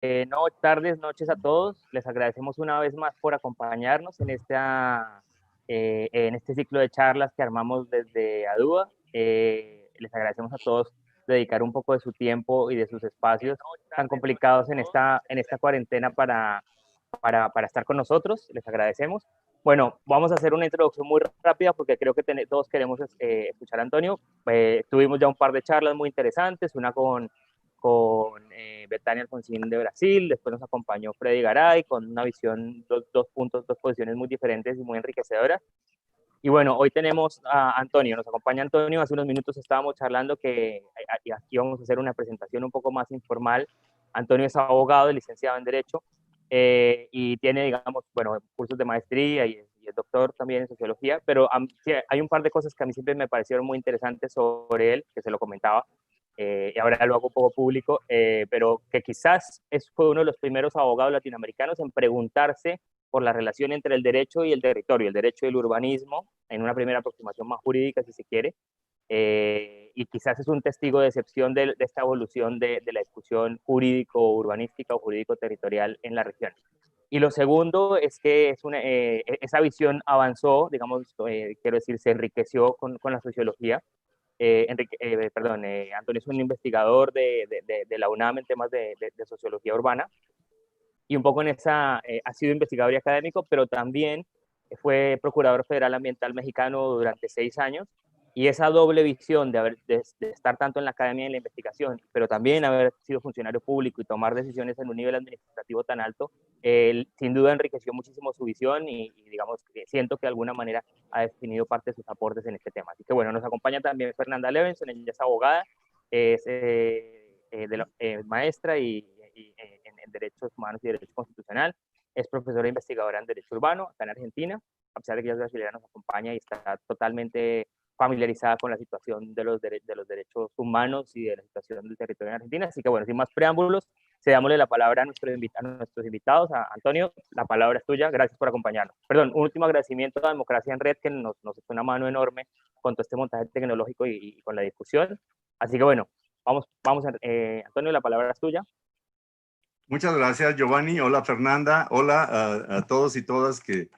No, tardes, noches a todos. Les agradecemos una vez más por acompañarnos en este ciclo de charlas que armamos desde ADUA. Les agradecemos a todos dedicar un poco de su tiempo y de sus espacios tan complicados en esta cuarentena para estar con nosotros. Les agradecemos. Bueno, vamos a hacer una introducción muy rápida porque creo que todos queremos escuchar a Antonio. Tuvimos ya un par de charlas muy interesantes, una con Betania Alfonsín de Brasil, después nos acompañó Freddy Garay con una visión, dos puntos, dos posiciones muy diferentes y muy enriquecedoras. Y bueno, hoy tenemos a Antonio, nos acompaña Antonio, hace unos minutos estábamos charlando que aquí vamos a hacer una presentación un poco más informal. Antonio es abogado, licenciado en Derecho, y tiene, digamos, bueno, cursos de maestría y es doctor también en Sociología, pero sí, hay un par de cosas que a mí siempre me parecieron muy interesantes sobre él, que se lo comentaba, y ahora lo hago un poco público, pero que quizás fue uno de los primeros abogados latinoamericanos en preguntarse por la relación entre el derecho y el territorio, el derecho y el urbanismo, en una primera aproximación más jurídica, si se quiere, y quizás es un testigo de excepción de esta evolución de la discusión jurídico-urbanística o jurídico-territorial en la región. Y lo segundo es que esa visión avanzó, digamos, quiero decir, se enriqueció con la sociología. Antonio es un investigador de la UNAM en temas de sociología urbana y un poco ha sido investigador y académico, pero también fue procurador federal ambiental mexicano durante 6 años, y esa doble visión de estar tanto en la academia y en la investigación, pero también haber sido funcionario público y tomar decisiones en un nivel administrativo tan alto, sin duda enriqueció muchísimo su visión digamos, siento que de alguna manera ha definido parte de sus aportes en este tema. Así que bueno, nos acompaña también Fernanda Levenson, ella es abogada, es maestra en Derechos Humanos y Derecho Constitucional, es profesora e investigadora en Derecho Urbano acá en Argentina, a pesar de que ella es brasileña, nos acompaña y está totalmente familiarizada con la situación de los derechos humanos y de la situación del territorio en Argentina. Así que bueno, sin más preámbulos, cedámosle la palabra a nuestros invitados. A Antonio, la palabra es tuya, gracias por acompañarnos. Perdón, un último agradecimiento a Democracia en Red, que nos echó una mano enorme con todo este montaje tecnológico y con la discusión. Así que bueno, vamos Antonio, la palabra es tuya. Muchas gracias, Giovanni. Hola, Fernanda. Hola a todos y todas que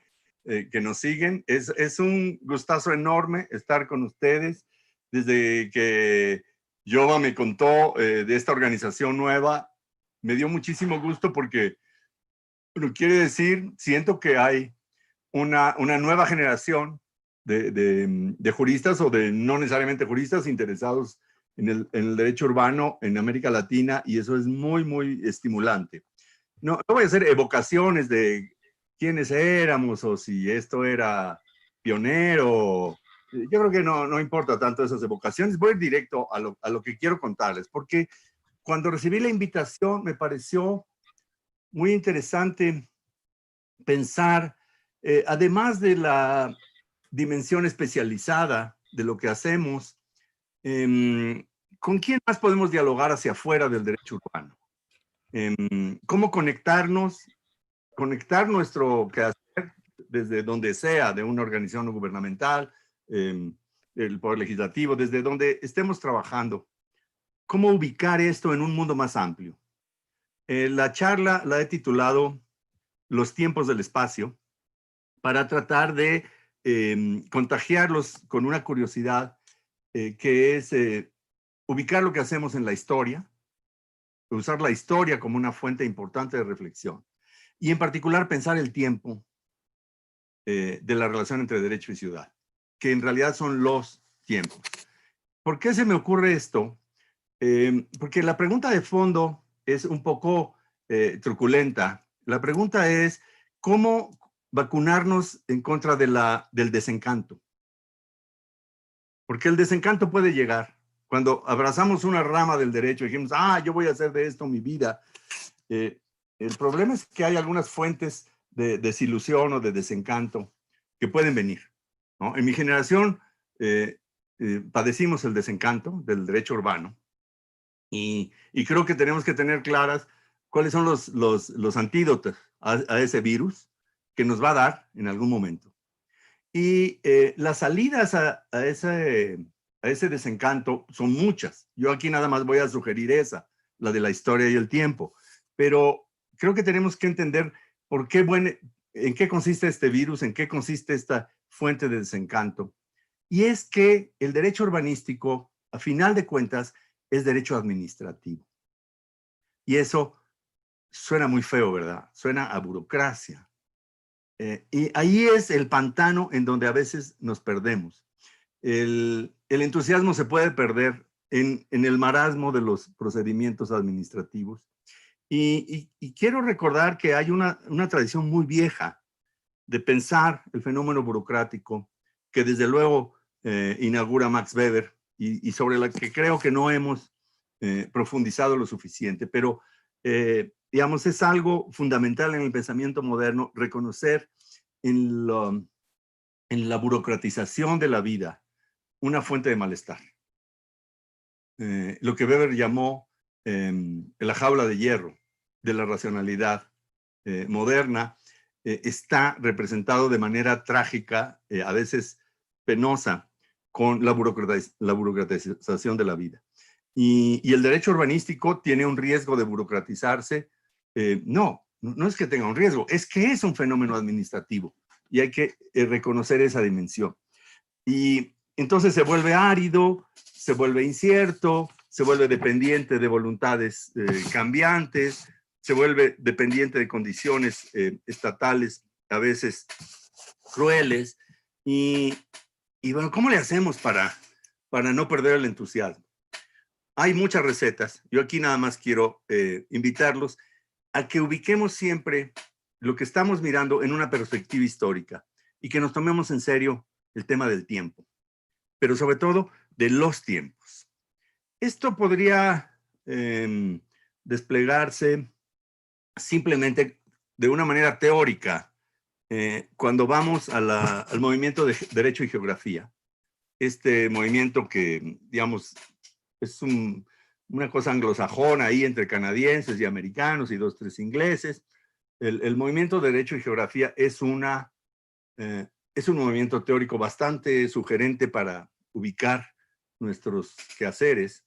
nos siguen. Es un gustazo enorme estar con ustedes. Desde que Giova me contó de esta organización nueva, me dio muchísimo gusto porque, bueno, quiere decir, siento que hay una nueva generación de juristas o de no necesariamente juristas interesados en el derecho urbano en América Latina, y eso es muy, muy estimulante. No voy a hacer evocaciones de quiénes éramos o si esto era pionero. Yo creo que no importa tanto esas evocaciones. Voy directo a lo que quiero contarles, porque cuando recibí la invitación me pareció muy interesante pensar, además de la dimensión especializada de lo que hacemos, ¿con quién más podemos dialogar hacia afuera del derecho urbano? ¿Cómo conectar nuestro quehacer desde donde sea, de una organización no gubernamental, el Poder Legislativo, desde donde estemos trabajando? ¿Cómo ubicar esto en un mundo más amplio? La charla la he titulado Los tiempos del espacio, para tratar de contagiarlos con una curiosidad que es ubicar lo que hacemos en la historia, usar la historia como una fuente importante de reflexión, y en particular pensar el tiempo de la relación entre derecho y ciudad, que en realidad son los tiempos. ¿Por qué se me ocurre esto? Porque la pregunta de fondo es un poco truculenta. La pregunta es, ¿cómo vacunarnos en contra del desencanto? Porque el desencanto puede llegar. Cuando abrazamos una rama del derecho y dijimos, yo voy a hacer de esto mi vida, el problema es que hay algunas fuentes de desilusión o de desencanto que pueden venir, ¿no? En mi generación padecimos el desencanto del derecho urbano y creo que tenemos que tener claras cuáles son los antídotos a ese virus que nos va a dar en algún momento. Y las salidas a ese desencanto son muchas. Yo aquí nada más voy a sugerir esa, la de la historia y el tiempo. pero creo que tenemos que entender por qué, en qué consiste este virus, en qué consiste esta fuente de desencanto. Y es que el derecho urbanístico, a final de cuentas, es derecho administrativo. Y eso suena muy feo, ¿verdad? Suena a burocracia. Y ahí es el pantano en donde a veces nos perdemos. El entusiasmo se puede perder en el marasmo de los procedimientos administrativos. Y quiero recordar que hay una tradición muy vieja de pensar el fenómeno burocrático que desde luego inaugura Max Weber y sobre la que creo que no hemos profundizado lo suficiente, pero digamos, es algo fundamental en el pensamiento moderno reconocer en la burocratización de la vida una fuente de malestar. Lo que Weber llamó la jaula de hierro de la racionalidad moderna está representado de manera trágica, a veces penosa, con la burocratización de la vida. Y el derecho urbanístico tiene un riesgo de burocratizarse. No es que tenga un riesgo, es que es un fenómeno administrativo y hay que reconocer esa dimensión. Y entonces se vuelve árido, se vuelve incierto, se vuelve dependiente de voluntades cambiantes, se vuelve dependiente de condiciones estatales a veces crueles. Y bueno, ¿cómo le hacemos para no perder el entusiasmo? Hay muchas recetas. Yo aquí nada más quiero invitarlos a que ubiquemos siempre lo que estamos mirando en una perspectiva histórica y que nos tomemos en serio el tema del tiempo, pero sobre todo de los tiempos. Esto podría desplegarse simplemente de una manera teórica cuando vamos al movimiento de Derecho y Geografía. Este movimiento que, digamos, es una cosa anglosajona ahí entre canadienses y americanos y 2, 3 ingleses. El movimiento de Derecho y Geografía es un movimiento teórico bastante sugerente para ubicar nuestros quehaceres,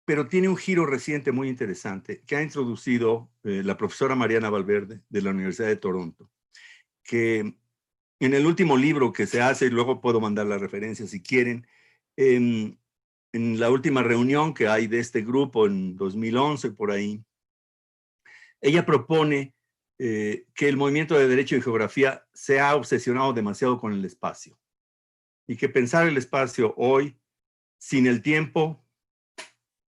pero tiene un giro reciente muy interesante que ha introducido la profesora Mariana Valverde de la Universidad de Toronto, que en el último libro que se hace, y luego puedo mandar la referencia si quieren, en la última reunión que hay de este grupo en 2011 por ahí, ella propone que el movimiento de Derecho y Geografía se ha obsesionado demasiado con el espacio y que pensar el espacio hoy sin el tiempo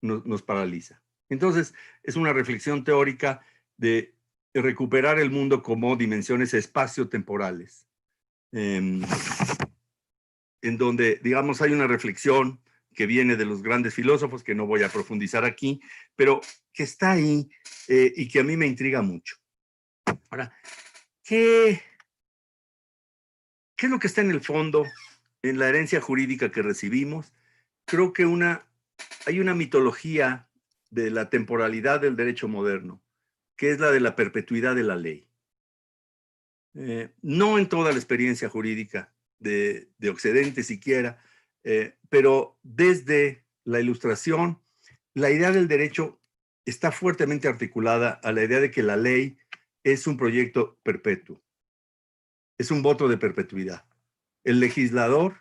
nos paraliza. Entonces, es una reflexión teórica de recuperar el mundo como dimensiones espacio-temporales, en donde, digamos, hay una reflexión que viene de los grandes filósofos, que no voy a profundizar aquí, pero que está ahí y que a mí me intriga mucho. Ahora, ¿qué es lo que está en el fondo, en la herencia jurídica que recibimos? Creo que hay una mitología de la temporalidad del derecho moderno, que es la de la perpetuidad de la ley. No en toda la experiencia jurídica de Occidente siquiera, pero desde la Ilustración, la idea del derecho está fuertemente articulada a la idea de que la ley es un proyecto perpetuo, es un voto de perpetuidad. El legislador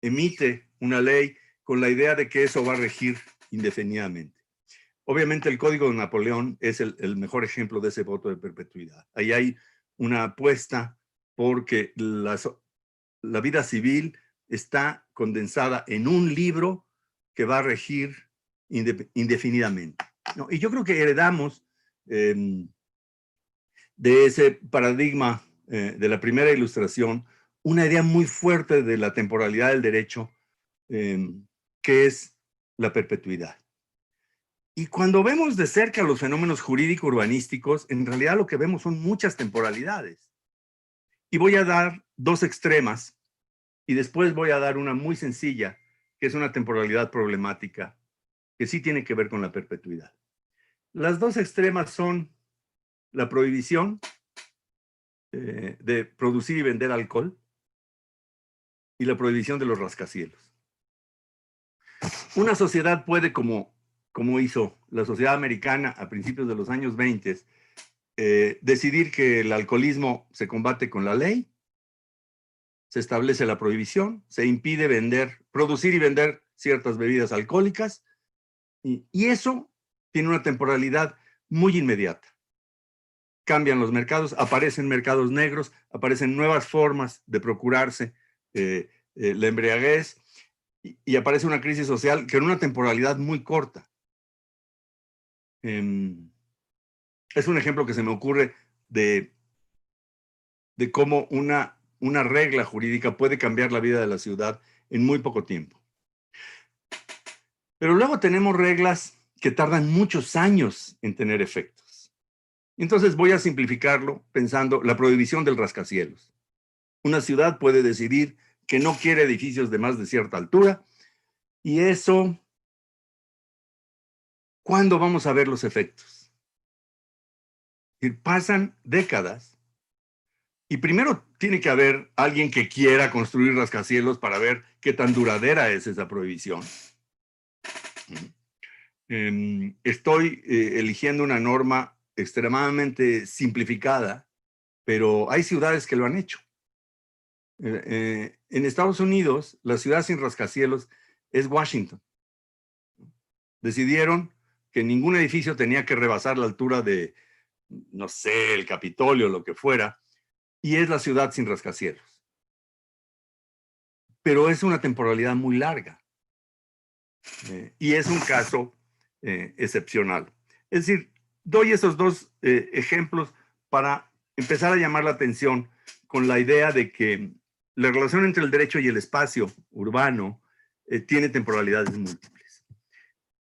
emite una ley con la idea de que eso va a regir indefinidamente. Obviamente el Código de Napoleón es el mejor ejemplo de ese voto de perpetuidad. Ahí hay una apuesta porque la vida civil está condensada en un libro que va a regir indefinidamente, ¿no? Y yo creo que heredamos de ese paradigma de la primera Ilustración una idea muy fuerte de la temporalidad del derecho, que es la perpetuidad. Y cuando vemos de cerca los fenómenos jurídico-urbanísticos, en realidad lo que vemos son muchas temporalidades. Y voy a dar dos extremas y después voy a dar una muy sencilla, que es una temporalidad problemática, que sí tiene que ver con la perpetuidad. Las dos extremas son la prohibición de producir y vender alcohol y la prohibición de los rascacielos. Una sociedad puede, como como hizo la sociedad americana a principios de los años 20, decidir que el alcoholismo se combate con la ley, se establece la prohibición, se impide producir y vender ciertas bebidas alcohólicas, y eso tiene una temporalidad muy inmediata. Cambian los mercados, aparecen mercados negros, aparecen nuevas formas de procurarse la embriaguez, y aparece una crisis social que en una temporalidad muy corta. Es un ejemplo que se me ocurre de cómo una regla jurídica puede cambiar la vida de la ciudad en muy poco tiempo. Pero luego tenemos reglas que tardan muchos años en tener efectos. Entonces voy a simplificarlo pensando la prohibición del rascacielos. Una ciudad puede decidir que no quiere edificios de más de cierta altura, y eso, ¿cuándo vamos a ver los efectos? Y pasan décadas, y primero tiene que haber alguien que quiera construir rascacielos para ver qué tan duradera es esa prohibición. Estoy eligiendo una norma extremadamente simplificada, pero hay ciudades que lo han hecho. En Estados Unidos, la ciudad sin rascacielos es Washington. Decidieron que ningún edificio tenía que rebasar la altura de, no sé, el Capitolio, lo que fuera, y es la ciudad sin rascacielos. Pero es una temporalidad muy larga, y es un caso excepcional. Es decir, doy esos dos ejemplos para empezar a llamar la atención con la idea de que la relación entre el derecho y el espacio urbano tiene temporalidades múltiples.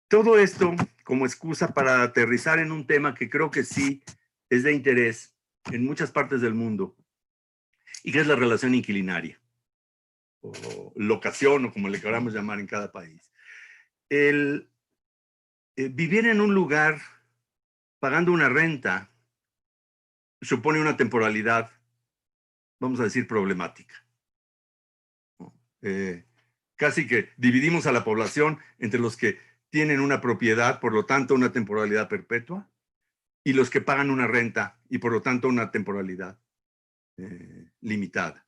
Todo esto como excusa para aterrizar en un tema que creo que sí es de interés en muchas partes del mundo, y que es la relación inquilinaria, o locación, o como le queramos llamar en cada país. Vivir en un lugar pagando una renta supone una temporalidad, vamos a decir, problemática. Casi que dividimos a la población entre los que tienen una propiedad, por lo tanto una temporalidad perpetua, y los que pagan una renta y por lo tanto una temporalidad limitada.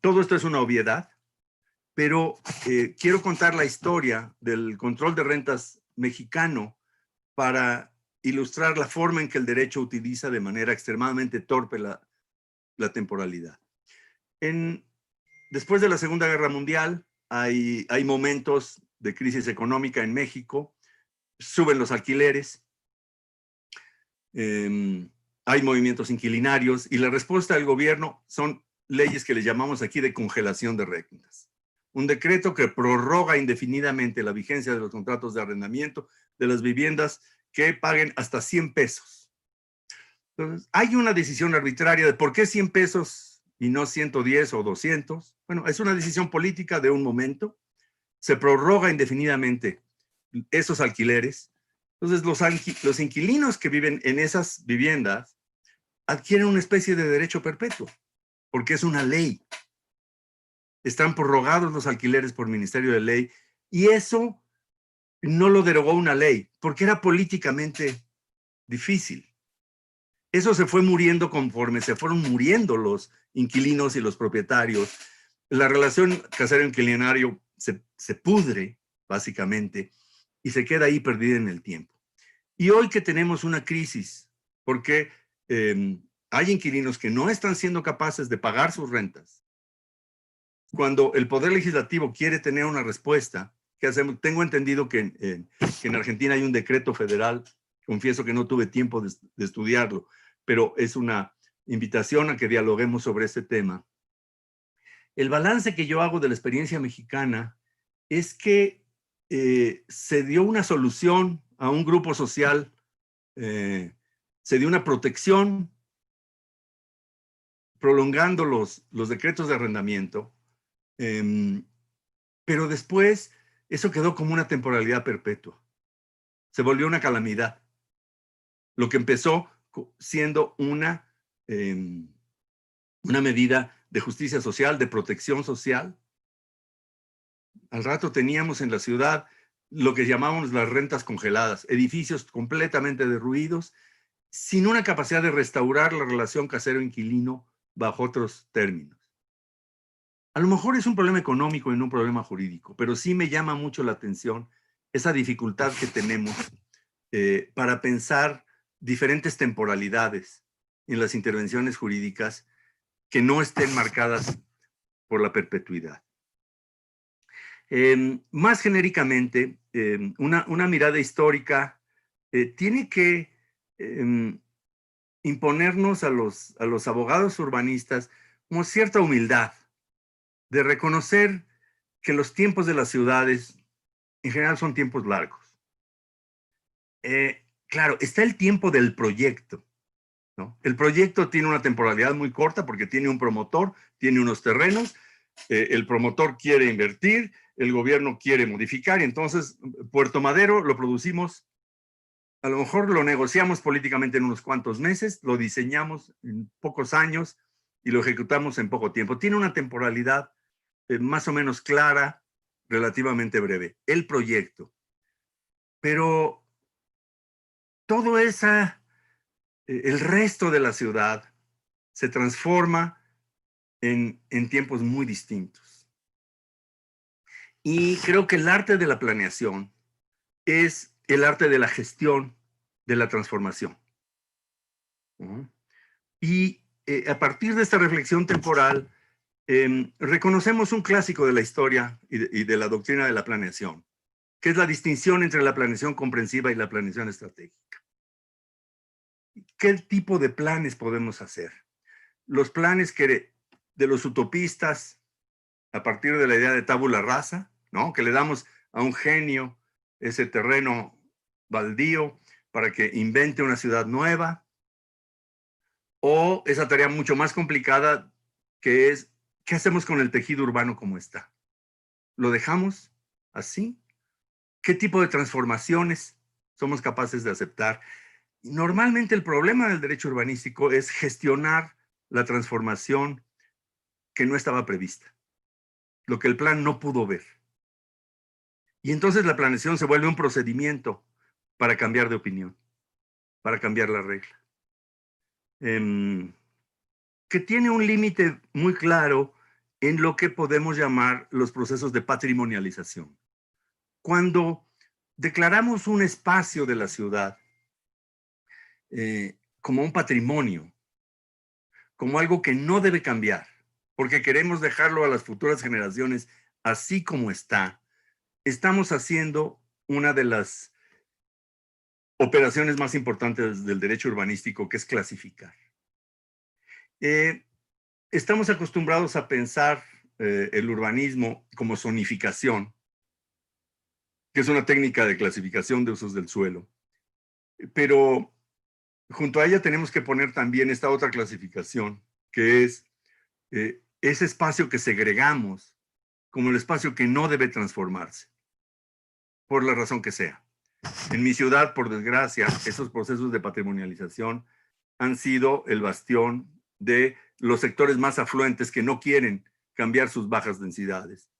Todo esto es una obviedad, pero quiero contar la historia del control de rentas mexicano para ilustrar la forma en que el derecho utiliza de manera extremadamente torpe la temporalidad. Después de la Segunda Guerra Mundial, hay momentos de crisis económica en México, suben los alquileres, hay movimientos inquilinarios, y la respuesta del gobierno son leyes que le llamamos aquí de congelación de rentas. Un decreto que prorroga indefinidamente la vigencia de los contratos de arrendamiento de las viviendas que paguen hasta 100 pesos. Entonces, hay una decisión arbitraria de por qué 100 pesos y no 110 o 200. Bueno, es una decisión política de un momento. Se prorroga indefinidamente esos alquileres. Entonces, los inquilinos que viven en esas viviendas adquieren una especie de derecho perpetuo, porque es una ley. Están prorrogados los alquileres por Ministerio de Ley, y eso no lo derogó una ley, porque era políticamente difícil. Eso se fue muriendo conforme se fueron muriendo los inquilinos y los propietarios. La relación casero-inquilinario se pudre, básicamente, y se queda ahí perdida en el tiempo. Y hoy que tenemos una crisis, porque hay inquilinos que no están siendo capaces de pagar sus rentas, cuando el Poder Legislativo quiere tener una respuesta, ¿qué hacemos? Tengo entendido que en Argentina hay un decreto federal, confieso que no tuve tiempo de estudiarlo, pero es una invitación a que dialoguemos sobre este tema. El balance que yo hago de la experiencia mexicana es que se dio una solución a un grupo social, se dio una protección prolongando los decretos de arrendamiento, pero después eso quedó como una temporalidad perpetua. Se volvió una calamidad. Lo que empezó siendo una medida de justicia social, de protección social. Al rato teníamos en la ciudad lo que llamamos las rentas congeladas, edificios completamente derruidos, sin una capacidad de restaurar la relación casero-inquilino bajo otros términos. A lo mejor es un problema económico y no un problema jurídico, pero sí me llama mucho la atención esa dificultad que tenemos para pensar diferentes temporalidades en las intervenciones jurídicas que no estén marcadas por la perpetuidad. Más genéricamente, una mirada histórica tiene que imponernos a los abogados urbanistas como cierta humildad de reconocer que los tiempos de las ciudades en general son tiempos largos. Claro, está el tiempo del proyecto, ¿no? El proyecto tiene una temporalidad muy corta porque tiene un promotor, tiene unos terrenos, el promotor quiere invertir, el gobierno quiere modificar, y entonces Puerto Madero lo producimos, a lo mejor lo negociamos políticamente en unos cuantos meses, lo diseñamos en pocos años y lo ejecutamos en poco tiempo. Tiene una temporalidad más o menos clara, relativamente breve, el proyecto. Pero todo esa, el resto de la ciudad se transforma en tiempos muy distintos. Y creo que el arte de la planeación es el arte de la gestión de la transformación. Y a partir de esta reflexión temporal, reconocemos un clásico de la historia y de la doctrina de la planeación, que es la distinción entre la planeación comprensiva y la planeación estratégica. ¿Qué tipo de planes podemos hacer? Los planes de los utopistas, a partir de la idea de tabula rasa, ¿no? Que le damos a un genio ese terreno baldío para que invente una ciudad nueva, o esa tarea mucho más complicada que es, ¿qué hacemos con el tejido urbano como está? ¿Lo dejamos así? ¿Qué tipo de transformaciones somos capaces de aceptar? Normalmente el problema del derecho urbanístico es gestionar la transformación que no estaba prevista, lo que el plan no pudo ver. Y entonces la planeación se vuelve un procedimiento para cambiar de opinión, para cambiar la regla. Que tiene un límite muy claro en lo que podemos llamar los procesos de patrimonialización. Cuando declaramos un espacio de la ciudad como un patrimonio, como algo que no debe cambiar, porque queremos dejarlo a las futuras generaciones así como está, estamos haciendo una de las operaciones más importantes del derecho urbanístico, que es clasificar. Estamos acostumbrados a pensar el urbanismo como zonificación, que es una técnica de clasificación de usos del suelo, pero junto a ella tenemos que poner también esta otra clasificación, que es ese espacio que segregamos como el espacio que no debe transformarse, por la razón que sea. En mi ciudad, por desgracia, esos procesos de patrimonialización han sido el bastión de los sectores más afluentes que no quieren cambiar sus bajas densidades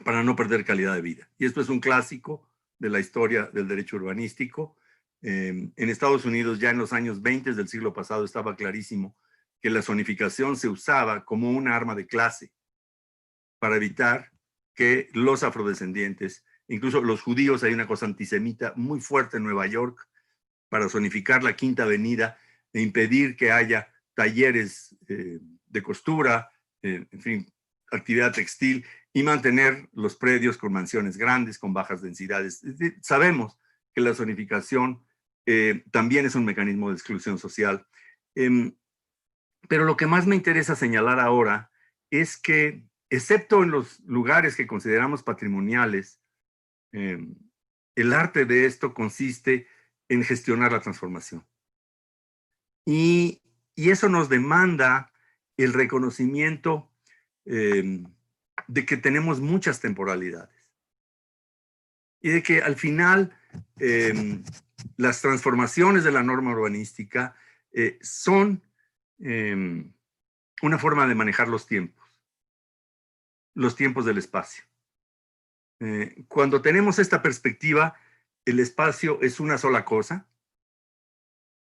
para no perder calidad de vida. Y esto es un clásico de la historia del derecho urbanístico. En Estados Unidos, ya en los años 20 del siglo pasado, estaba clarísimo que la zonificación se usaba como una arma de clase para evitar que los afrodescendientes, incluso los judíos, hay una cosa antisemita muy fuerte en Nueva York, para zonificar la Quinta Avenida e impedir que haya talleres de costura, en fin, actividad textil, y mantener los predios con mansiones grandes, con bajas densidades. Sabemos que la zonificación también es un mecanismo de exclusión social. Pero lo que más me interesa señalar ahora es que, excepto en los lugares que consideramos patrimoniales, el arte de esto consiste en gestionar la transformación. Y eso nos demanda el reconocimiento de que tenemos muchas temporalidades. Y de que al final las transformaciones de la norma urbanística son una forma de manejar los tiempos del espacio. Cuando tenemos esta perspectiva, el espacio es una sola cosa.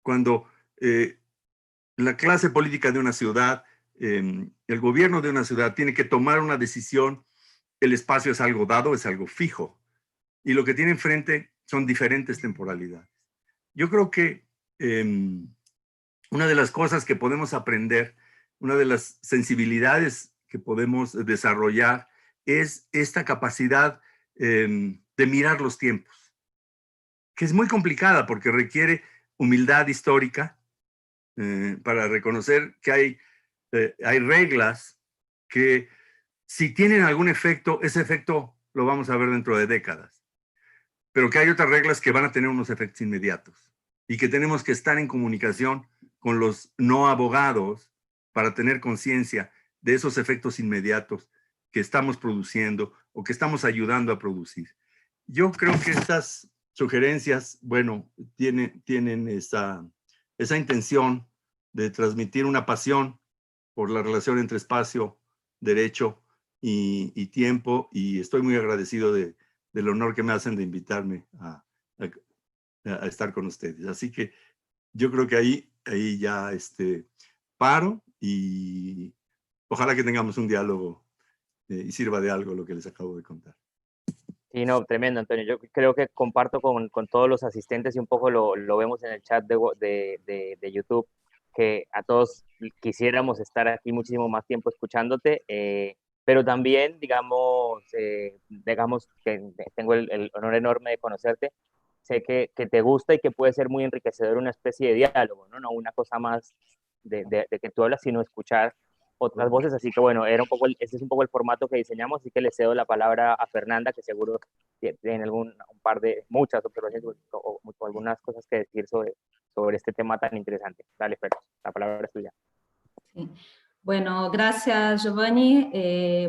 Cuando la clase política de una ciudad, el gobierno de una ciudad tiene que tomar una decisión, el espacio es algo dado, es algo fijo. Y lo que tiene enfrente son diferentes temporalidades. Yo creo que una de las cosas que podemos aprender, una de las sensibilidades que podemos desarrollar es esta capacidad de mirar los tiempos, que es muy complicada porque requiere humildad histórica para reconocer que hay reglas que si tienen algún efecto, ese efecto lo vamos a ver dentro de décadas, pero que hay otras reglas que van a tener unos efectos inmediatos y que tenemos que estar en comunicación con los no abogados para tener conciencia de esos efectos inmediatos que estamos produciendo o que estamos ayudando a producir. Yo creo que estas sugerencias, bueno, tienen esa intención de transmitir una pasión por la relación entre espacio, derecho y tiempo, y estoy muy agradecido del honor que me hacen de invitarme a estar con ustedes. Así que yo creo que ahí ya paro y ojalá que tengamos un diálogo y sirva de algo lo que les acabo de contar. Sí, no, tremendo, Antonio. Yo creo que comparto con todos los asistentes y un poco lo vemos en el chat de YouTube, que a todos quisiéramos estar aquí muchísimo más tiempo escuchándote, pero también, digamos que tengo el honor enorme de conocerte. Sé que te gusta y que puede ser muy enriquecedor una especie de diálogo, ¿no? No una cosa más de que tú hablas, sino escuchar otras voces. Así que bueno, ese es un poco el formato que diseñamos, así que le cedo la palabra a Fernanda, que seguro tiene muchas observaciones o algunas cosas que decir sobre este tema tan interesante. Dale, Fer, la palabra es tuya. Sí. Bueno, gracias, Giovanni.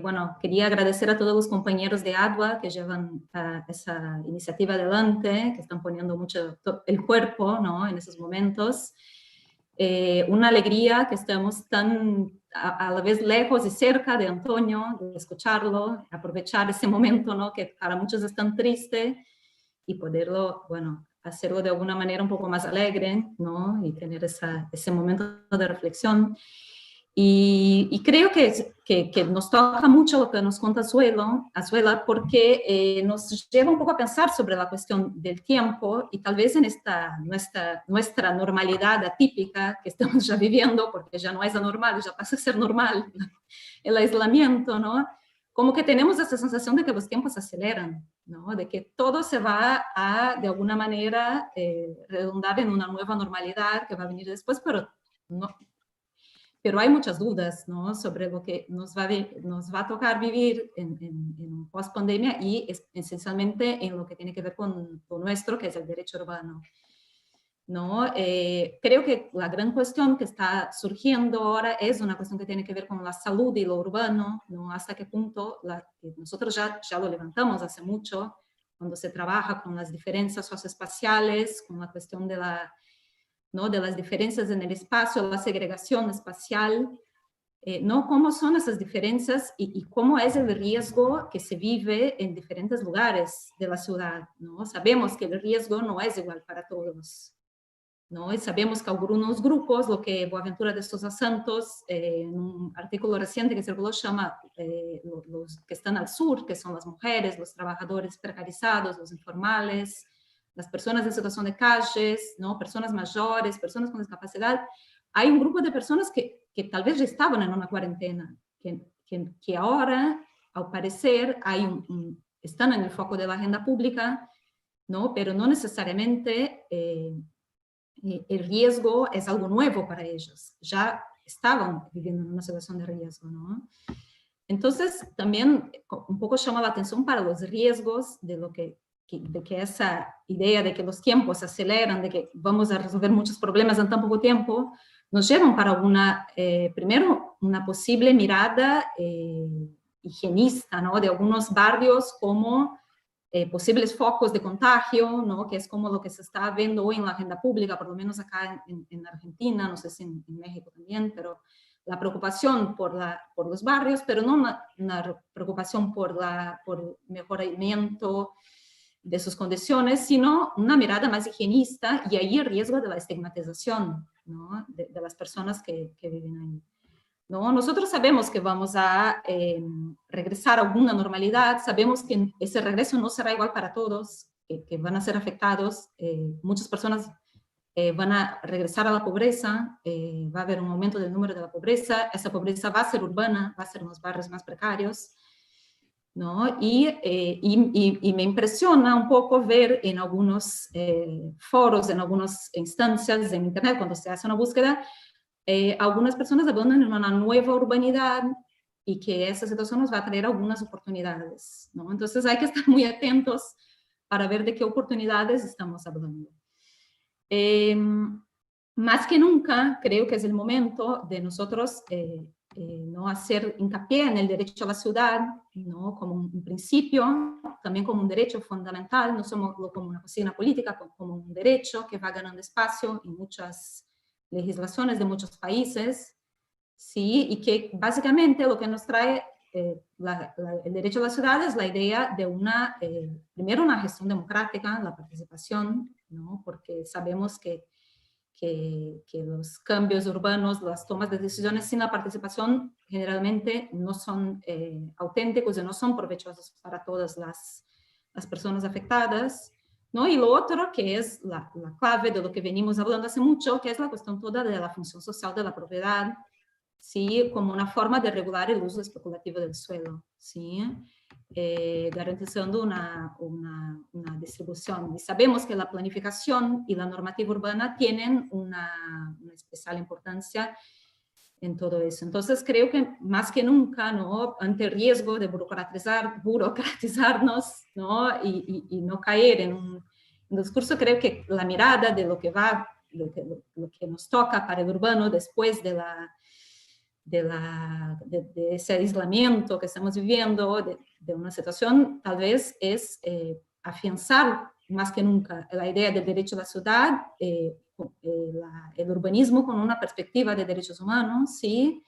Bueno, quería agradecer a todos los compañeros de ADWA que llevan esa iniciativa adelante, que están poniendo mucho el cuerpo, ¿no?, en esos momentos. Una alegría que estemos tan a la vez lejos y cerca de Antonio, de escucharlo, aprovechar ese momento, ¿no?, que para muchos es tan triste, y poderlo, bueno, hacerlo de alguna manera un poco más alegre, ¿no?, y tener ese momento de reflexión. Y creo que nos toca mucho lo que nos cuenta Azuela, porque nos lleva un poco a pensar sobre la cuestión del tiempo y tal vez en esta nuestra normalidad atípica que estamos ya viviendo, porque ya no es anormal, ya pasa a ser normal el aislamiento, ¿no? Como que tenemos esa sensación de que los tiempos se aceleran, ¿no? De que todo se va a, de alguna manera, redundar en una nueva normalidad que va a venir después, pero no. Pero hay muchas dudas, ¿no?, sobre lo que nos va a tocar vivir en post-pandemia y esencialmente en lo que tiene que ver con lo nuestro, que es el derecho urbano, ¿no? Creo que la gran cuestión que está surgiendo ahora es una cuestión que tiene que ver con la salud y lo urbano, ¿no? Hasta qué punto nosotros ya lo levantamos hace mucho, cuando se trabaja con las diferencias socioespaciales, con la cuestión ¿no?, de las diferencias en el espacio, la segregación espacial, ¿no? Cómo son esas diferencias y cómo es el riesgo que se vive en diferentes lugares de la ciudad, ¿no? Sabemos que el riesgo no es igual para todos, ¿no? Y sabemos que algunos grupos, lo que Boaventura de Sousa Santos, en un artículo reciente que circuló, llama los que están al sur, que son las mujeres, los trabajadores precarizados, los informales, las personas en situación de calles, ¿no?, personas mayores, personas con discapacidad. Hay un grupo de personas que tal vez ya estaban en una cuarentena, que ahora, al parecer, están en el foco de la agenda pública, ¿no?, pero no necesariamente el riesgo es algo nuevo para ellos. Ya estaban viviendo en una situación de riesgo, ¿no? Entonces, también un poco llama la atención para los riesgos de que esa idea de que los tiempos se aceleran, de que vamos a resolver muchos problemas en tan poco tiempo, nos llevan para primero, una posible mirada higienista, ¿no?, de algunos barrios como posibles focos de contagio, ¿no?, que es como lo que se está viendo hoy en la agenda pública, por lo menos acá en Argentina, no sé si en México también, pero la preocupación por los barrios, pero no una preocupación por mejoramiento de sus condiciones, sino una mirada más higienista, y ahí el riesgo de la estigmatización, ¿no? de las personas que viven ahí. ¿No? Nosotros sabemos que vamos a regresar a alguna normalidad, sabemos que ese regreso no será igual para todos, que van a ser afectados, muchas personas van a regresar a la pobreza, va a haber un aumento del número de la pobreza, esa pobreza va a ser urbana, va a ser en los barrios más precarios, ¿no? Y me impresiona un poco ver en algunos foros, en algunas instancias en internet, cuando se hace una búsqueda, algunas personas hablando en una nueva urbanidad y que esa situación nos va a traer algunas oportunidades, ¿no? Entonces hay que estar muy atentos para ver de qué oportunidades estamos hablando. Más que nunca, creo que es el momento de nosotros no hacer hincapié en el derecho a la ciudad, ¿no? Como un principio, también como un derecho fundamental, no solo como una cocina política, como un derecho que va ganando espacio en muchas legislaciones de muchos países, ¿sí? Y que básicamente lo que nos trae el derecho a la ciudad es la idea de primero una gestión democrática, la participación, ¿no? Porque sabemos que los cambios urbanos, las tomas de decisiones sin la participación generalmente no son auténticos y no son provechosos para todas las personas afectadas, ¿no? Y lo otro que es la clave de lo que venimos hablando hace mucho, que es la cuestión toda de la función social de la propiedad, ¿sí? Como una forma de regular el uso especulativo del suelo, ¿sí? Garantizando una distribución. Y sabemos que la planificación y la normativa urbana tienen una especial importancia en todo eso. Entonces creo que más que nunca, ¿no? Ante el riesgo de burocratizarnos, ¿no? Y no caer en un discurso, creo que la mirada de lo que nos toca para el urbano después de ese aislamiento que estamos viviendo, de una situación, tal vez es afianzar más que nunca la idea del derecho a la ciudad, el urbanismo con una perspectiva de derechos humanos, ¿sí?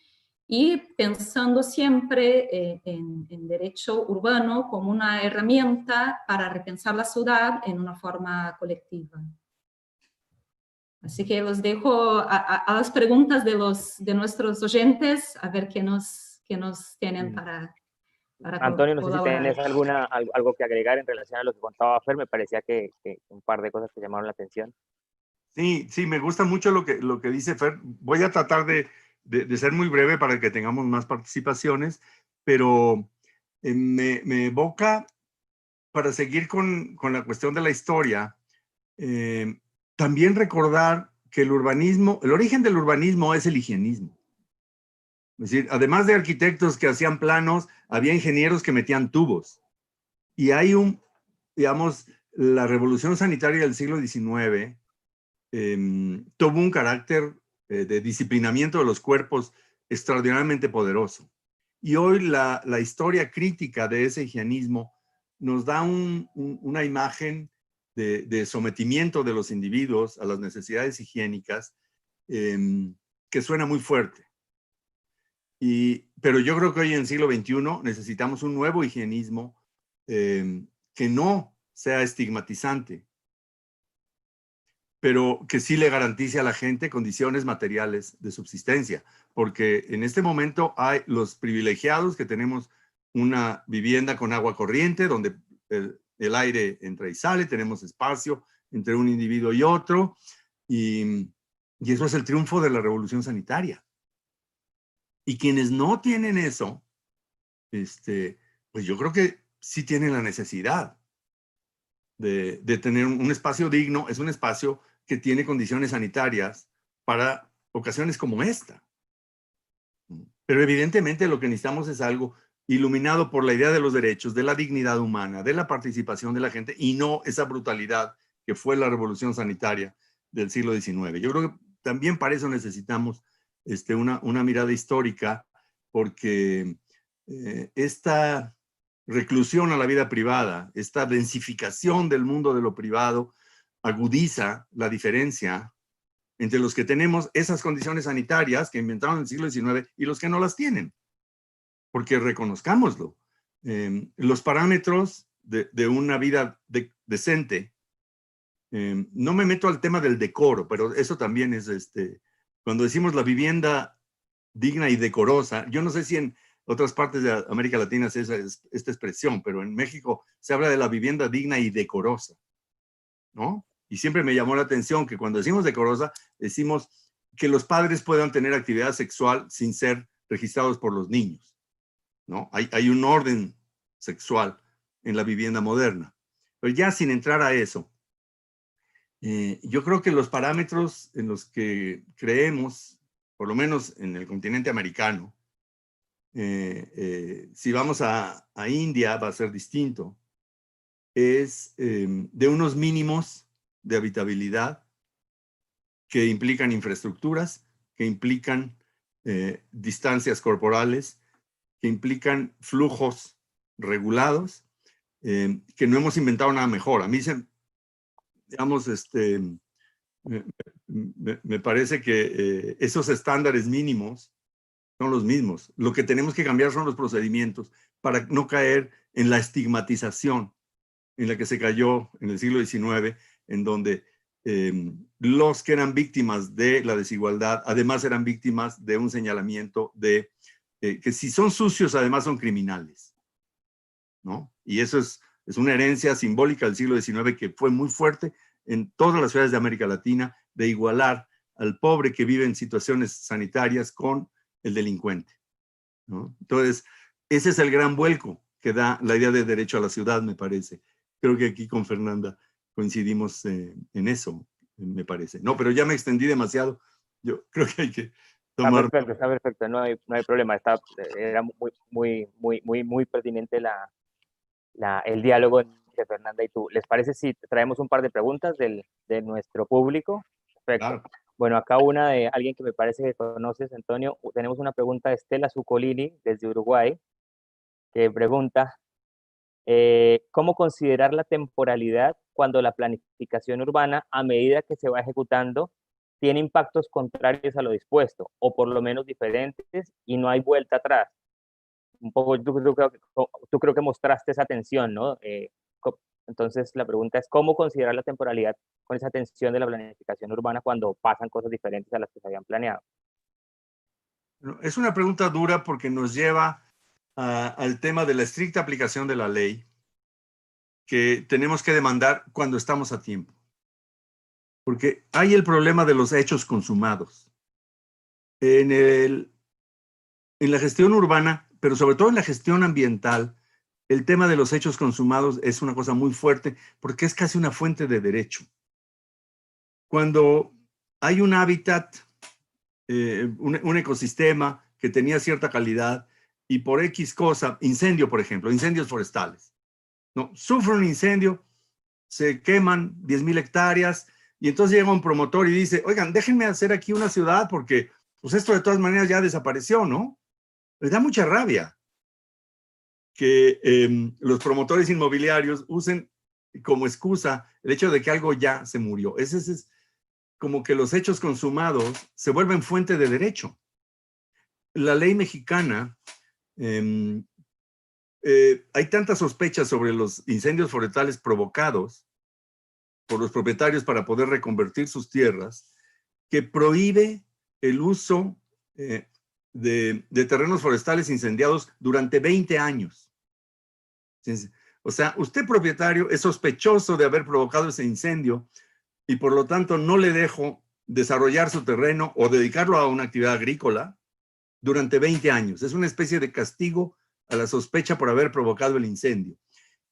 Y pensando siempre en derecho urbano como una herramienta para repensar la ciudad en una forma colectiva. Así que los dejo a las preguntas de nuestros oyentes, a ver qué nos tienen para Antonio, no sé si colaborar. tienes algo que agregar en relación a lo que contaba Fer, me parecía que un par de cosas que llamaron la atención. Sí, me gusta mucho lo que dice Fer. Voy a tratar de ser muy breve para que tengamos más participaciones, pero me evoca, para seguir con la cuestión de la historia, también recordar que el origen del urbanismo es el higienismo. Es decir, además de arquitectos que hacían planos, había ingenieros que metían tubos. Y hay digamos, la revolución sanitaria del siglo XIX tuvo un carácter de disciplinamiento de los cuerpos extraordinariamente poderoso. Y hoy la historia crítica de ese higienismo nos da una imagen de sometimiento de los individuos a las necesidades higiénicas que suena muy fuerte. Pero yo creo que hoy en el siglo XXI necesitamos un nuevo higienismo que no sea estigmatizante, pero que sí le garantice a la gente condiciones materiales de subsistencia, porque en este momento hay los privilegiados que tenemos una vivienda con agua corriente, donde el aire entra y sale, tenemos espacio entre un individuo y otro, y eso es el triunfo de la revolución sanitaria. Y quienes no tienen eso, pues yo creo que sí tienen la necesidad de tener un espacio digno. Es un espacio que tiene condiciones sanitarias para ocasiones como esta. Pero evidentemente lo que necesitamos es algo iluminado por la idea de los derechos, de la dignidad humana, de la participación de la gente, y no esa brutalidad que fue la revolución sanitaria del siglo XIX. Yo creo que también para eso necesitamos una mirada histórica, porque esta reclusión a la vida privada, esta densificación del mundo de lo privado, agudiza la diferencia entre los que tenemos esas condiciones sanitarias que inventaron en el siglo XIX y los que no las tienen. Porque reconozcámoslo. Los parámetros de una vida decente, no me meto al tema del decoro, pero eso también es, cuando decimos la vivienda digna y decorosa, yo no sé si en otras partes de América Latina es esta expresión, pero en México se habla de la vivienda digna y decorosa, ¿no? Y siempre me llamó la atención que cuando decimos decorosa, decimos que los padres puedan tener actividad sexual sin ser registrados por los niños, ¿no? Hay un orden sexual en la vivienda moderna. Pero ya sin entrar a eso, yo creo que los parámetros en los que creemos, por lo menos en el continente americano, si vamos a India va a ser distinto, es de unos mínimos de habitabilidad que implican infraestructuras, que implican distancias corporales, que implican flujos regulados, que no hemos inventado nada mejor. A mí, digamos, me parece que esos estándares mínimos son los mismos. Lo que tenemos que cambiar son los procedimientos para no caer en la estigmatización en la que se cayó en el siglo XIX, en donde los que eran víctimas de la desigualdad, además eran víctimas de un señalamiento de que si son sucios, además son criminales, ¿no? Y eso es una herencia simbólica del siglo XIX que fue muy fuerte en todas las ciudades de América Latina, de igualar al pobre que vive en situaciones sanitarias con el delincuente, ¿no? Entonces, ese es el gran vuelco que da la idea de derecho a la ciudad, me parece. Creo que aquí con Fernanda coincidimos en eso, me parece. No, pero ya me extendí demasiado. Yo creo que hay que tomar... Está perfecto, no hay problema. Era muy pertinente el diálogo entre Fernanda y tú. ¿Les parece si traemos un par de preguntas de nuestro público? Perfecto. Claro. Bueno, acá una de alguien que me parece que conoces, Antonio. Tenemos una pregunta de Estela Zuccolini, desde Uruguay, que pregunta, ¿cómo considerar la temporalidad cuando la planificación urbana, a medida que se va ejecutando, tiene impactos contrarios a lo dispuesto, o por lo menos diferentes, y no hay vuelta atrás? Un poco, tú creo que mostraste esa tensión, ¿no? Entonces, la pregunta es, ¿cómo considerar la temporalidad con esa tensión de la planificación urbana cuando pasan cosas diferentes a las que se habían planeado? Es una pregunta dura porque nos lleva al tema de la estricta aplicación de la ley que tenemos que demandar cuando estamos a tiempo. Porque hay el problema de los hechos consumados. En la gestión urbana, pero sobre todo en la gestión ambiental, el tema de los hechos consumados es una cosa muy fuerte porque es casi una fuente de derecho. Cuando hay un hábitat, un ecosistema que tenía cierta calidad y por X cosa, incendio, por ejemplo, incendios forestales, ¿no? Sufre un incendio, se queman 10,000 hectáreas y entonces llega un promotor y dice, oigan, déjenme hacer aquí una ciudad porque pues esto de todas maneras ya desapareció, ¿no? Les da mucha rabia que los promotores inmobiliarios usen como excusa el hecho de que algo ya se murió. Ese es como que los hechos consumados se vuelven fuente de derecho. La ley mexicana, hay tantas sospechas sobre los incendios forestales provocados por los propietarios para poder reconvertir sus tierras, que prohíbe el uso de terrenos forestales incendiados durante 20 años. O sea, usted propietario es sospechoso de haber provocado ese incendio y por lo tanto no le dejo desarrollar su terreno o dedicarlo a una actividad agrícola durante 20 años. Es una especie de castigo a la sospecha por haber provocado el incendio.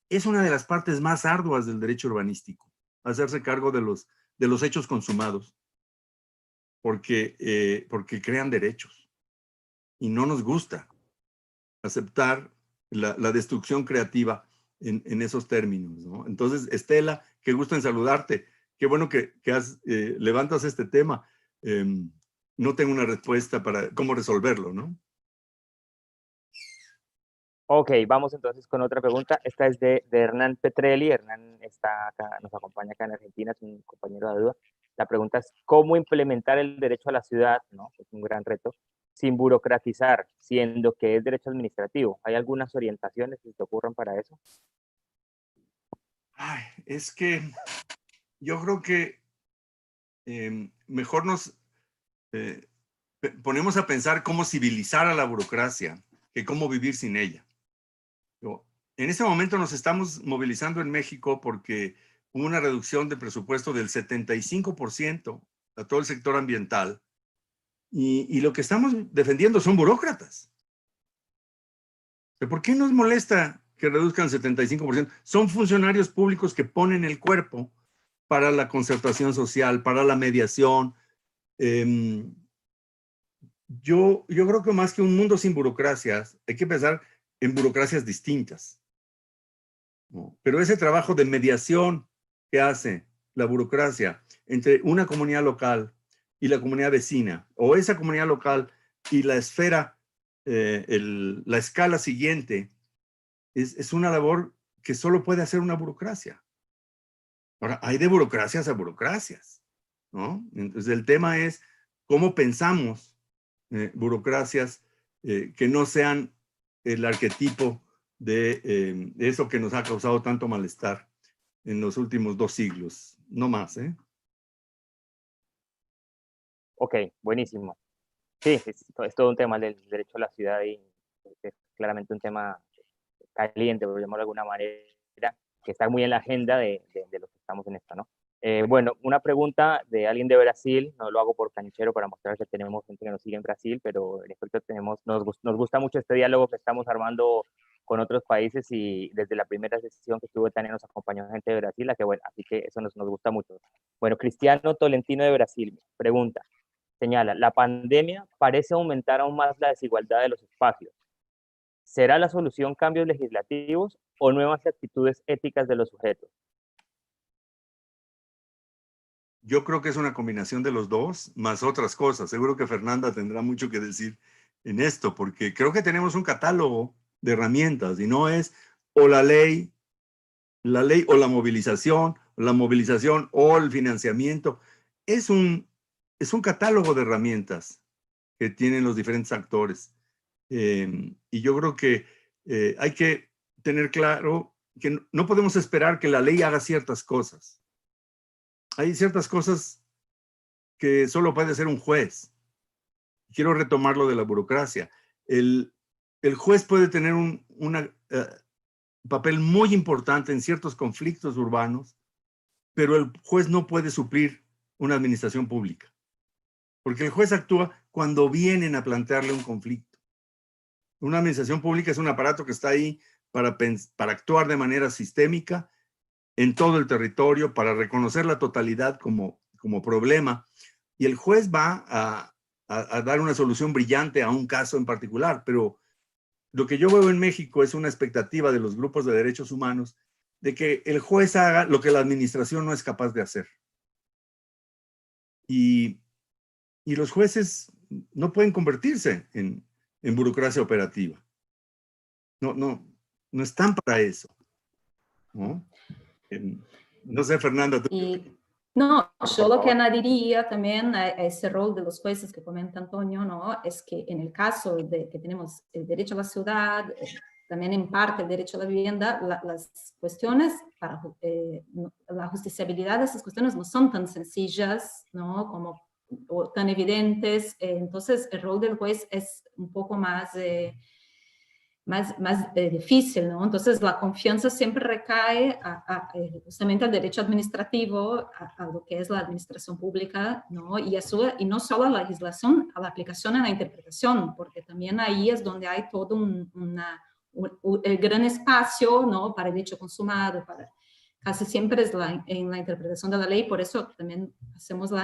Es una de las partes más arduas del derecho urbanístico, hacerse cargo de los hechos consumados, porque crean derechos. Y no nos gusta aceptar la destrucción creativa en esos términos, ¿no? Entonces, Estela, qué gusto en saludarte. Qué bueno que levantas este tema. No tengo una respuesta para cómo resolverlo, ¿no? Ok, vamos entonces con otra pregunta. Esta es de Hernán Petrelli. Hernán está acá, nos acompaña acá en Argentina, es un compañero de duda. La pregunta es cómo implementar el derecho a la ciudad, ¿no? Es un gran reto, sin burocratizar, siendo que es derecho administrativo. ¿Hay algunas orientaciones que te ocurran para eso? Ay, es que yo creo que mejor nos ponemos a pensar cómo civilizar a la burocracia que cómo vivir sin ella. En ese momento nos estamos movilizando en México porque hubo una reducción de presupuesto del 75% a todo el sector ambiental y lo que estamos defendiendo son burócratas. ¿Por qué nos molesta que reduzcan 75%? Son funcionarios públicos que ponen el cuerpo para la concertación social, para la mediación. Yo creo que más que un mundo sin burocracias, hay que pensar en burocracias distintas, ¿no? Pero ese trabajo de mediación que hace la burocracia entre una comunidad local y la comunidad vecina, o esa comunidad local y la esfera, la escala siguiente, es una labor que solo puede hacer una burocracia. Ahora, hay de burocracias a burocracias, ¿no? Entonces, el tema es cómo pensamos burocracias que no sean el arquetipo de eso que nos ha causado tanto malestar en los últimos 2 siglos, no más, ¿eh? Ok, buenísimo. Sí, es todo un tema del derecho a la ciudad y es claramente un tema caliente, por llamarlo de alguna manera, que está muy en la agenda de los que estamos en esta, ¿no? Bueno, una pregunta de alguien de Brasil, no lo hago por canchero para mostrar que tenemos gente que nos sigue en Brasil, pero en efecto nos gusta mucho este diálogo que estamos armando con otros países y desde la primera sesión que estuvo Tania nos acompañó gente de Brasil, así que eso nos gusta mucho. Bueno, Cristiano Tolentino de Brasil pregunta, señala, la pandemia parece aumentar aún más la desigualdad de los espacios. ¿Será la solución cambios legislativos o nuevas actitudes éticas de los sujetos? Yo creo que es una combinación de los dos, más otras cosas. Seguro que Fernanda tendrá mucho que decir en esto, porque creo que tenemos un catálogo de herramientas y no es o la ley o la movilización o el financiamiento. Es un catálogo de herramientas que tienen los diferentes actores. Y yo creo que hay que tener claro que no podemos esperar que la ley haga ciertas cosas. Hay ciertas cosas que solo puede hacer un juez. Quiero retomar lo de la burocracia. El juez puede tener un papel muy importante en ciertos conflictos urbanos, pero el juez no puede suplir una administración pública, porque el juez actúa cuando vienen a plantearle un conflicto. Una administración pública es un aparato que está ahí para actuar de manera sistémica en todo el territorio, para reconocer la totalidad como problema, y el juez va a dar una solución brillante a un caso en particular, pero lo que yo veo en México es una expectativa de los grupos de derechos humanos de que el juez haga lo que la administración no es capaz de hacer. Y los jueces no pueden convertirse en burocracia operativa. No están para eso, ¿no? No sé, Fernanda. No, yo lo que añadiría también a ese rol de los jueces que comenta Antonio, ¿no? Es que en el caso de que tenemos el derecho a la ciudad, también en parte el derecho a la vivienda, las cuestiones para la justiciabilidad de esas cuestiones no son tan sencillas, ¿no? O tan evidentes. Entonces el rol del juez es un poco más difícil, ¿no? Entonces la confianza siempre recae justamente al derecho administrativo, a lo que es la administración pública, ¿no? Y no solo a la legislación, a la aplicación y a la interpretación, porque también ahí es donde hay todo el gran espacio, ¿no? Para el derecho consumado, casi siempre es en la interpretación de la ley, por eso también llamamos la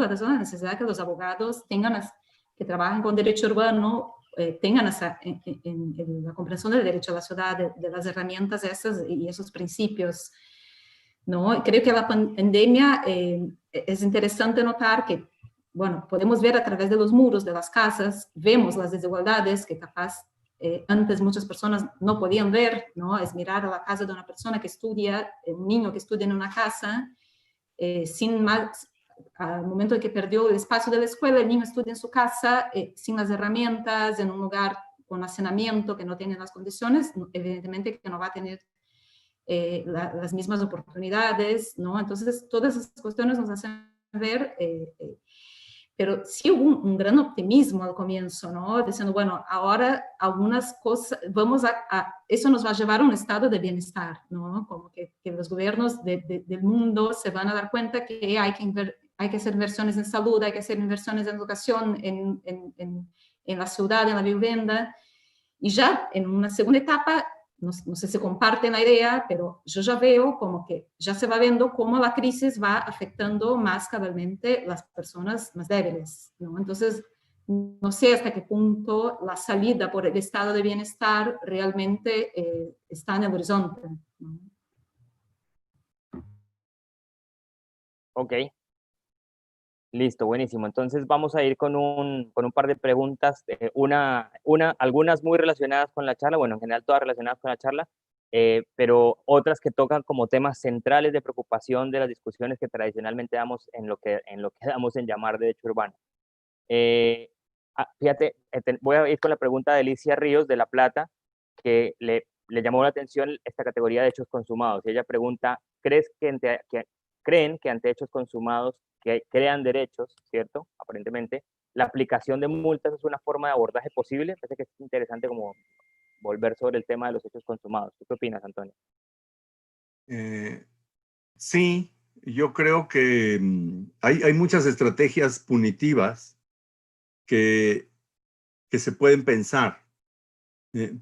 atención a la necesidad de que los abogados que trabajan con derecho urbano tengan en la comprensión del derecho a la ciudad, de las herramientas esas y esos principios, ¿no? Creo que la pandemia es interesante notar que, bueno, podemos ver a través de los muros de las casas, vemos las desigualdades que capaz antes muchas personas no podían ver, ¿no? Es mirar a la casa de una persona que estudia, un niño que estudia en una casa, sin más, al momento en que perdió el espacio de la escuela, el niño estudia en su casa, sin las herramientas, en un lugar con hacinamiento, que no tiene las condiciones, evidentemente que no va a tener las mismas oportunidades, ¿no? Entonces, todas esas cuestiones nos hacen ver, pero sí hubo un gran optimismo al comienzo, ¿no? Diciendo, bueno, ahora algunas cosas, eso nos va a llevar a un estado de bienestar, ¿no? Como que los gobiernos del mundo se van a dar cuenta que hay que hacer inversiones en salud, hay que hacer inversiones en educación, en la ciudad, en la vivienda, y ya en una segunda etapa, no sé si comparten la idea, pero yo ya veo como que ya se va viendo cómo la crisis va afectando más cabalmente las personas más débiles, ¿no? Entonces, no sé hasta qué punto la salida por el estado de bienestar realmente está en el horizonte, ¿no? Ok, listo, buenísimo. Entonces vamos a ir con un par de preguntas, algunas muy relacionadas con la charla, bueno, en general todas relacionadas con la charla, pero otras que tocan como temas centrales de preocupación de las discusiones que tradicionalmente damos en lo que damos en llamar derecho urbano. Fíjate, voy a ir con la pregunta de Alicia Ríos de La Plata, que le llamó la atención esta categoría de hechos consumados. Y ella pregunta, ¿creen que ante hechos consumados que crean derechos, ¿cierto? Aparentemente, la aplicación de multas es una forma de abordaje posible? Parece que es interesante como volver sobre el tema de los hechos consumados. ¿Tú qué opinas, Antonio? Sí, yo creo que hay muchas estrategias punitivas que se pueden pensar,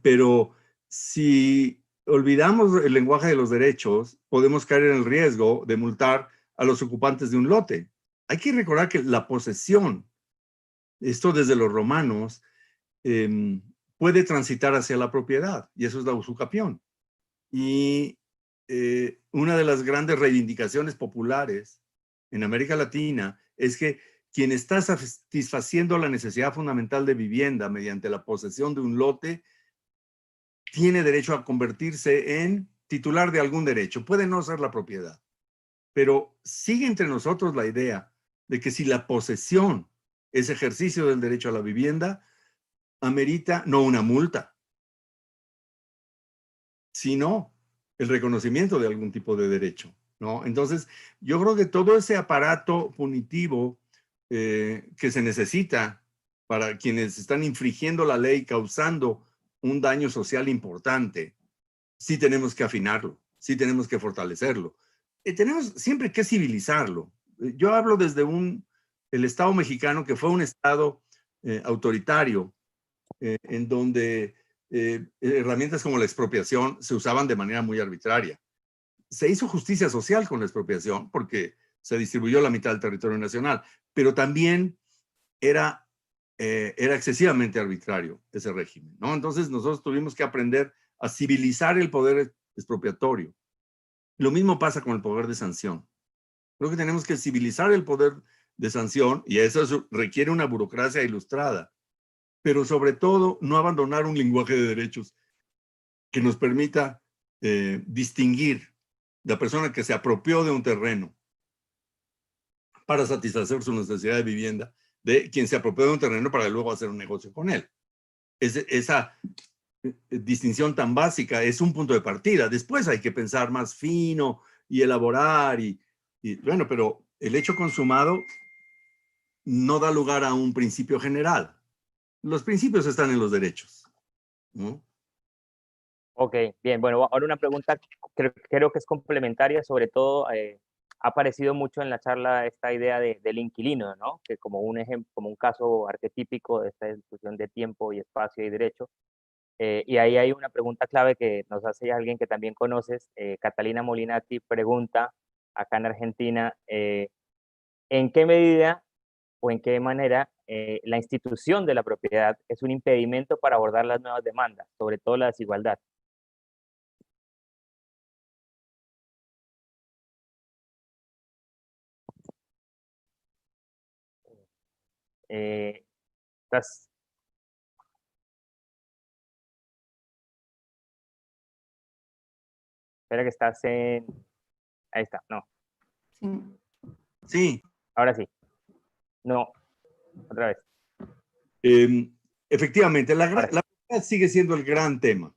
pero si olvidamos el lenguaje de los derechos, podemos caer en el riesgo de multar a los ocupantes de un lote. Hay que recordar que la posesión, esto desde los romanos, puede transitar hacia la propiedad, y eso es la usucapión. Y una de las grandes reivindicaciones populares en América Latina es que quien está satisfaciendo la necesidad fundamental de vivienda mediante la posesión de un lote tiene derecho a convertirse en titular de algún derecho. Puede no ser la propiedad, pero sigue entre nosotros la idea de que si la posesión es ejercicio del derecho a la vivienda, amerita no una multa, sino el reconocimiento de algún tipo de derecho, ¿no? Entonces, yo creo que todo ese aparato punitivo que se necesita para quienes están infringiendo la ley, causando un daño social importante, sí tenemos que afinarlo, sí tenemos que fortalecerlo. Tenemos siempre que civilizarlo. Yo hablo desde el Estado mexicano, que fue un Estado autoritario, en donde herramientas como la expropiación se usaban de manera muy arbitraria. Se hizo justicia social con la expropiación porque se distribuyó la mitad del territorio nacional, pero también era excesivamente arbitrario ese régimen, ¿no? Entonces nosotros tuvimos que aprender a civilizar el poder expropiatorio. Lo mismo pasa con el poder de sanción. Creo que tenemos que civilizar el poder de sanción y eso requiere una burocracia ilustrada, pero sobre todo no abandonar un lenguaje de derechos que nos permita distinguir la persona que se apropió de un terreno para satisfacer su necesidad de vivienda de quien se apropió de un terreno para luego hacer un negocio con él. Esa distinción tan básica es un punto de partida. Después hay que pensar más fino y elaborar y bueno, pero el hecho consumado no da lugar a un principio general. Los principios están en los derechos, ¿no? Ok, bien, bueno, ahora una pregunta creo que es complementaria, sobre todo ha aparecido mucho en la charla esta idea del inquilino, ¿no? Que como un ejemplo, como un caso arquetípico de esta discusión de tiempo y espacio y derecho. Y ahí hay una pregunta clave que nos hace alguien que también conoces, Catalina Molinati, pregunta acá en Argentina, ¿en qué medida o en qué manera la institución de la propiedad es un impedimento para abordar las nuevas demandas, sobre todo la desigualdad? Eh, estás, espera que estás en, ahí está, no. Sí. Sí. Ahora sí. No, otra vez. Efectivamente, la propiedad sigue siendo el gran tema,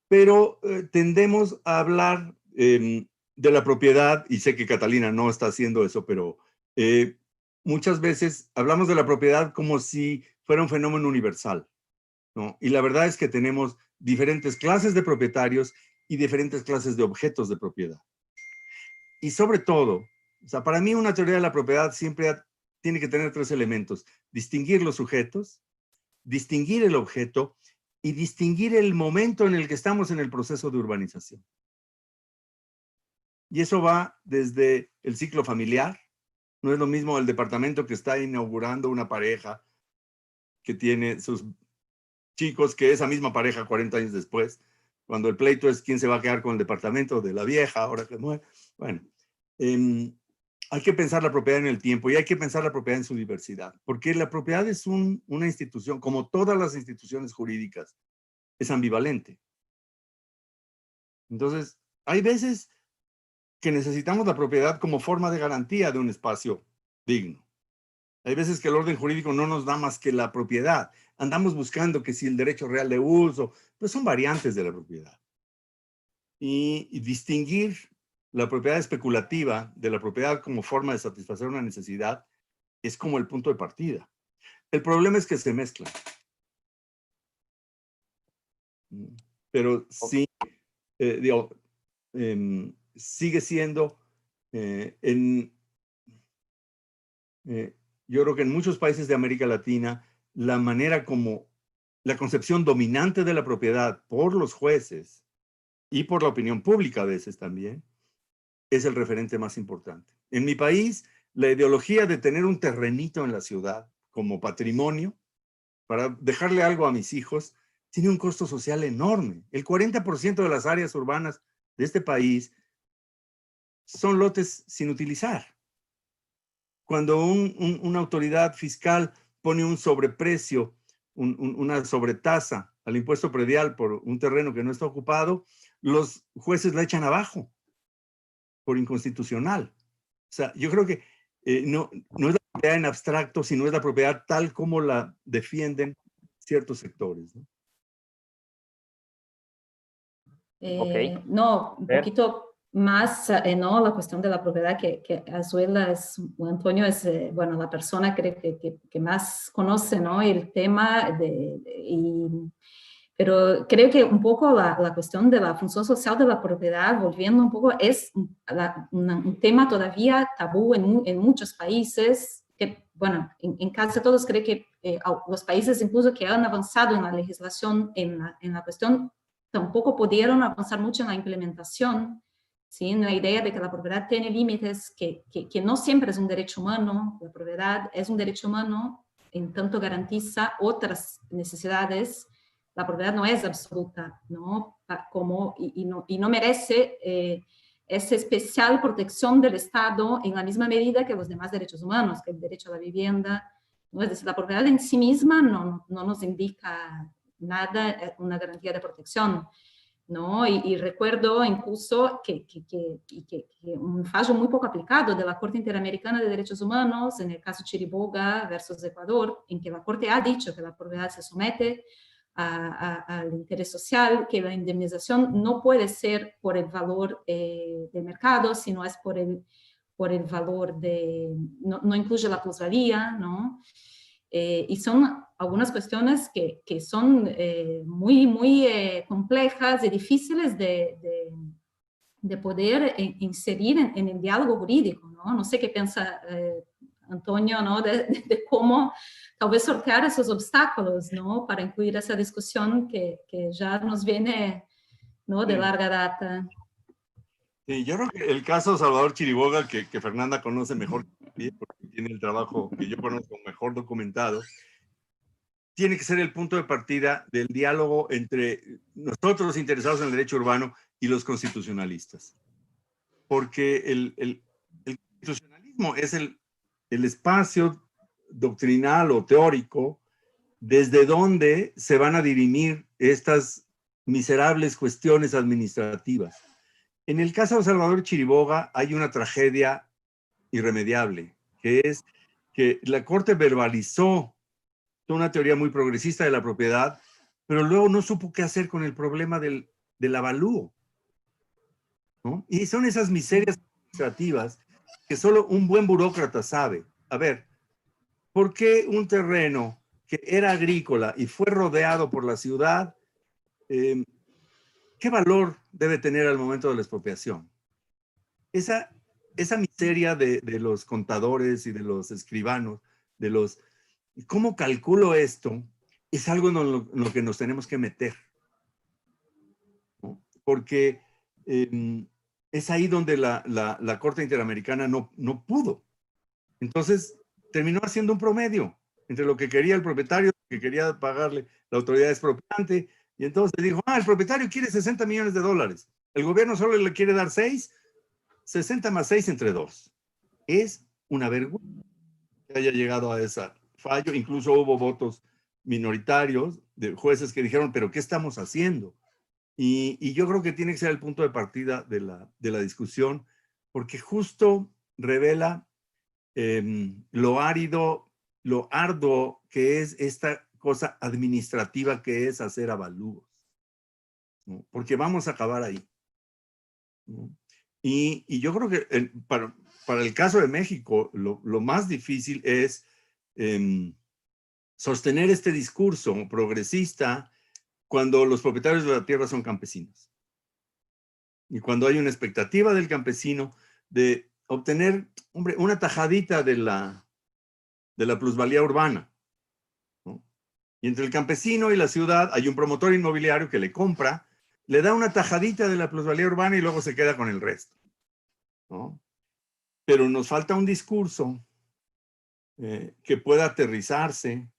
pero tendemos a hablar de la propiedad, y sé que Catalina no está haciendo eso, pero muchas veces hablamos de la propiedad como si fuera un fenómeno universal, ¿no? Y la verdad es que tenemos diferentes clases de propietarios y diferentes clases de objetos de propiedad. Y sobre todo, o sea, para mí una teoría de la propiedad siempre tiene que tener tres elementos: distinguir los sujetos, distinguir el objeto y distinguir el momento en el que estamos en el proceso de urbanización. Y eso va desde el ciclo familiar. No es lo mismo el departamento que está inaugurando una pareja que tiene sus chicos que esa misma pareja 40 años después, cuando el pleito es quién se va a quedar con el departamento de la vieja ahora que muere. Bueno, hay que pensar la propiedad en el tiempo y hay que pensar la propiedad en su diversidad, porque la propiedad es una institución, como todas las instituciones jurídicas, es ambivalente. Entonces, hay veces que necesitamos la propiedad como forma de garantía de un espacio digno. Hay veces que el orden jurídico no nos da más que la propiedad. Andamos buscando que si el derecho real de uso, pues son variantes de la propiedad. Y distinguir la propiedad especulativa de la propiedad como forma de satisfacer una necesidad es como el punto de partida. El problema es que se mezclan. Pero sí, sigue siendo yo creo que en muchos países de América Latina, la manera como la concepción dominante de la propiedad por los jueces y por la opinión pública a veces también, es el referente más importante. En mi país, la ideología de tener un terrenito en la ciudad como patrimonio para dejarle algo a mis hijos tiene un costo social enorme. El 40% de las áreas urbanas de este país son lotes sin utilizar. Cuando una autoridad fiscal pone un sobreprecio, una sobretasa al impuesto predial por un terreno que no está ocupado, los jueces la echan abajo por inconstitucional. O sea, yo creo que no es la propiedad en abstracto, sino es la propiedad tal como la defienden ciertos sectores, ¿no? No, un poquito más, ¿no? La cuestión de la propiedad que Azuela Antonio es, bueno, la persona creo que más conoce, ¿no? El tema pero creo que un poco la cuestión de la función social de la propiedad, volviendo un poco, es un tema todavía tabú en muchos países, que, bueno, en casi todos creo que los países incluso que han avanzado en la legislación en la cuestión, tampoco pudieron avanzar mucho en la implementación, ¿sí? En la idea de que la propiedad tiene límites, que no siempre es un derecho humano. La propiedad es un derecho humano en tanto garantiza otras necesidades. La propiedad no es absoluta, ¿no? Y no merece esa especial protección del Estado en la misma medida que los demás derechos humanos, que el derecho a la vivienda, ¿no? Es decir, la propiedad en sí misma no nos indica nada, una garantía de protección, ¿no? Y recuerdo incluso que un fallo muy poco aplicado de la Corte Interamericana de Derechos Humanos, en el caso Chiriboga versus Ecuador, en que la Corte ha dicho que la propiedad se somete al interés social, que la indemnización no puede ser por el valor del mercado, sino es por el valor no incluye la plusvalía, ¿no? Y son algunas cuestiones que son muy, muy complejas y difíciles de poder inserir en el diálogo jurídico, ¿no? No sé qué piensa Antonio, ¿no? De cómo tal vez sortear esos obstáculos, ¿no? Para incluir esa discusión que ya nos viene, ¿no? De larga data. Sí, yo creo que el caso Salvador Chiriboga, que Fernanda conoce mejor que yo, porque tiene el trabajo que yo conozco mejor documentado, tiene que ser el punto de partida del diálogo entre nosotros interesados en el derecho urbano y los constitucionalistas. Porque el constitucionalismo es el espacio doctrinal o teórico desde donde se van a dirimir estas miserables cuestiones administrativas. En el caso de Salvador Chiriboga hay una tragedia irremediable, que es que la Corte verbalizó toda una teoría muy progresista de la propiedad, pero luego no supo qué hacer con el problema del avalúo, ¿no? Y son esas miserias administrativas que solo un buen burócrata sabe. A ver, ¿por qué un terreno que era agrícola y fue rodeado por la ciudad, qué valor debe tener al momento de la expropiación? Esa miseria de los contadores y de los escribanos, ¿cómo calculo esto? Es algo en lo que nos tenemos que meter, ¿no? Porque es ahí donde la Corte Interamericana no pudo. Entonces, terminó haciendo un promedio entre lo que quería el propietario, lo que quería pagarle la autoridad expropiante, y entonces dijo, el propietario quiere $60 millones. El gobierno solo le quiere dar 6, 60 más 6 entre 2. Es una vergüenza que haya llegado a ese fallo. Incluso hubo votos minoritarios de jueces que dijeron, pero ¿qué estamos haciendo? Y yo creo que tiene que ser el punto de partida de la discusión, porque justo revela lo árido, lo arduo que es esta cosa administrativa que es hacer avalúos, ¿no? Porque vamos a acabar ahí, ¿no? Y yo creo que para el caso de México, lo más difícil es sostener este discurso progresista cuando los propietarios de la tierra son campesinos. Y cuando hay una expectativa del campesino de obtener, hombre, una tajadita de la plusvalía urbana, ¿no? Y entre el campesino y la ciudad hay un promotor inmobiliario que le compra, le da una tajadita de la plusvalía urbana y luego se queda con el resto, ¿no? Pero nos falta un discurso que pueda aterrizarse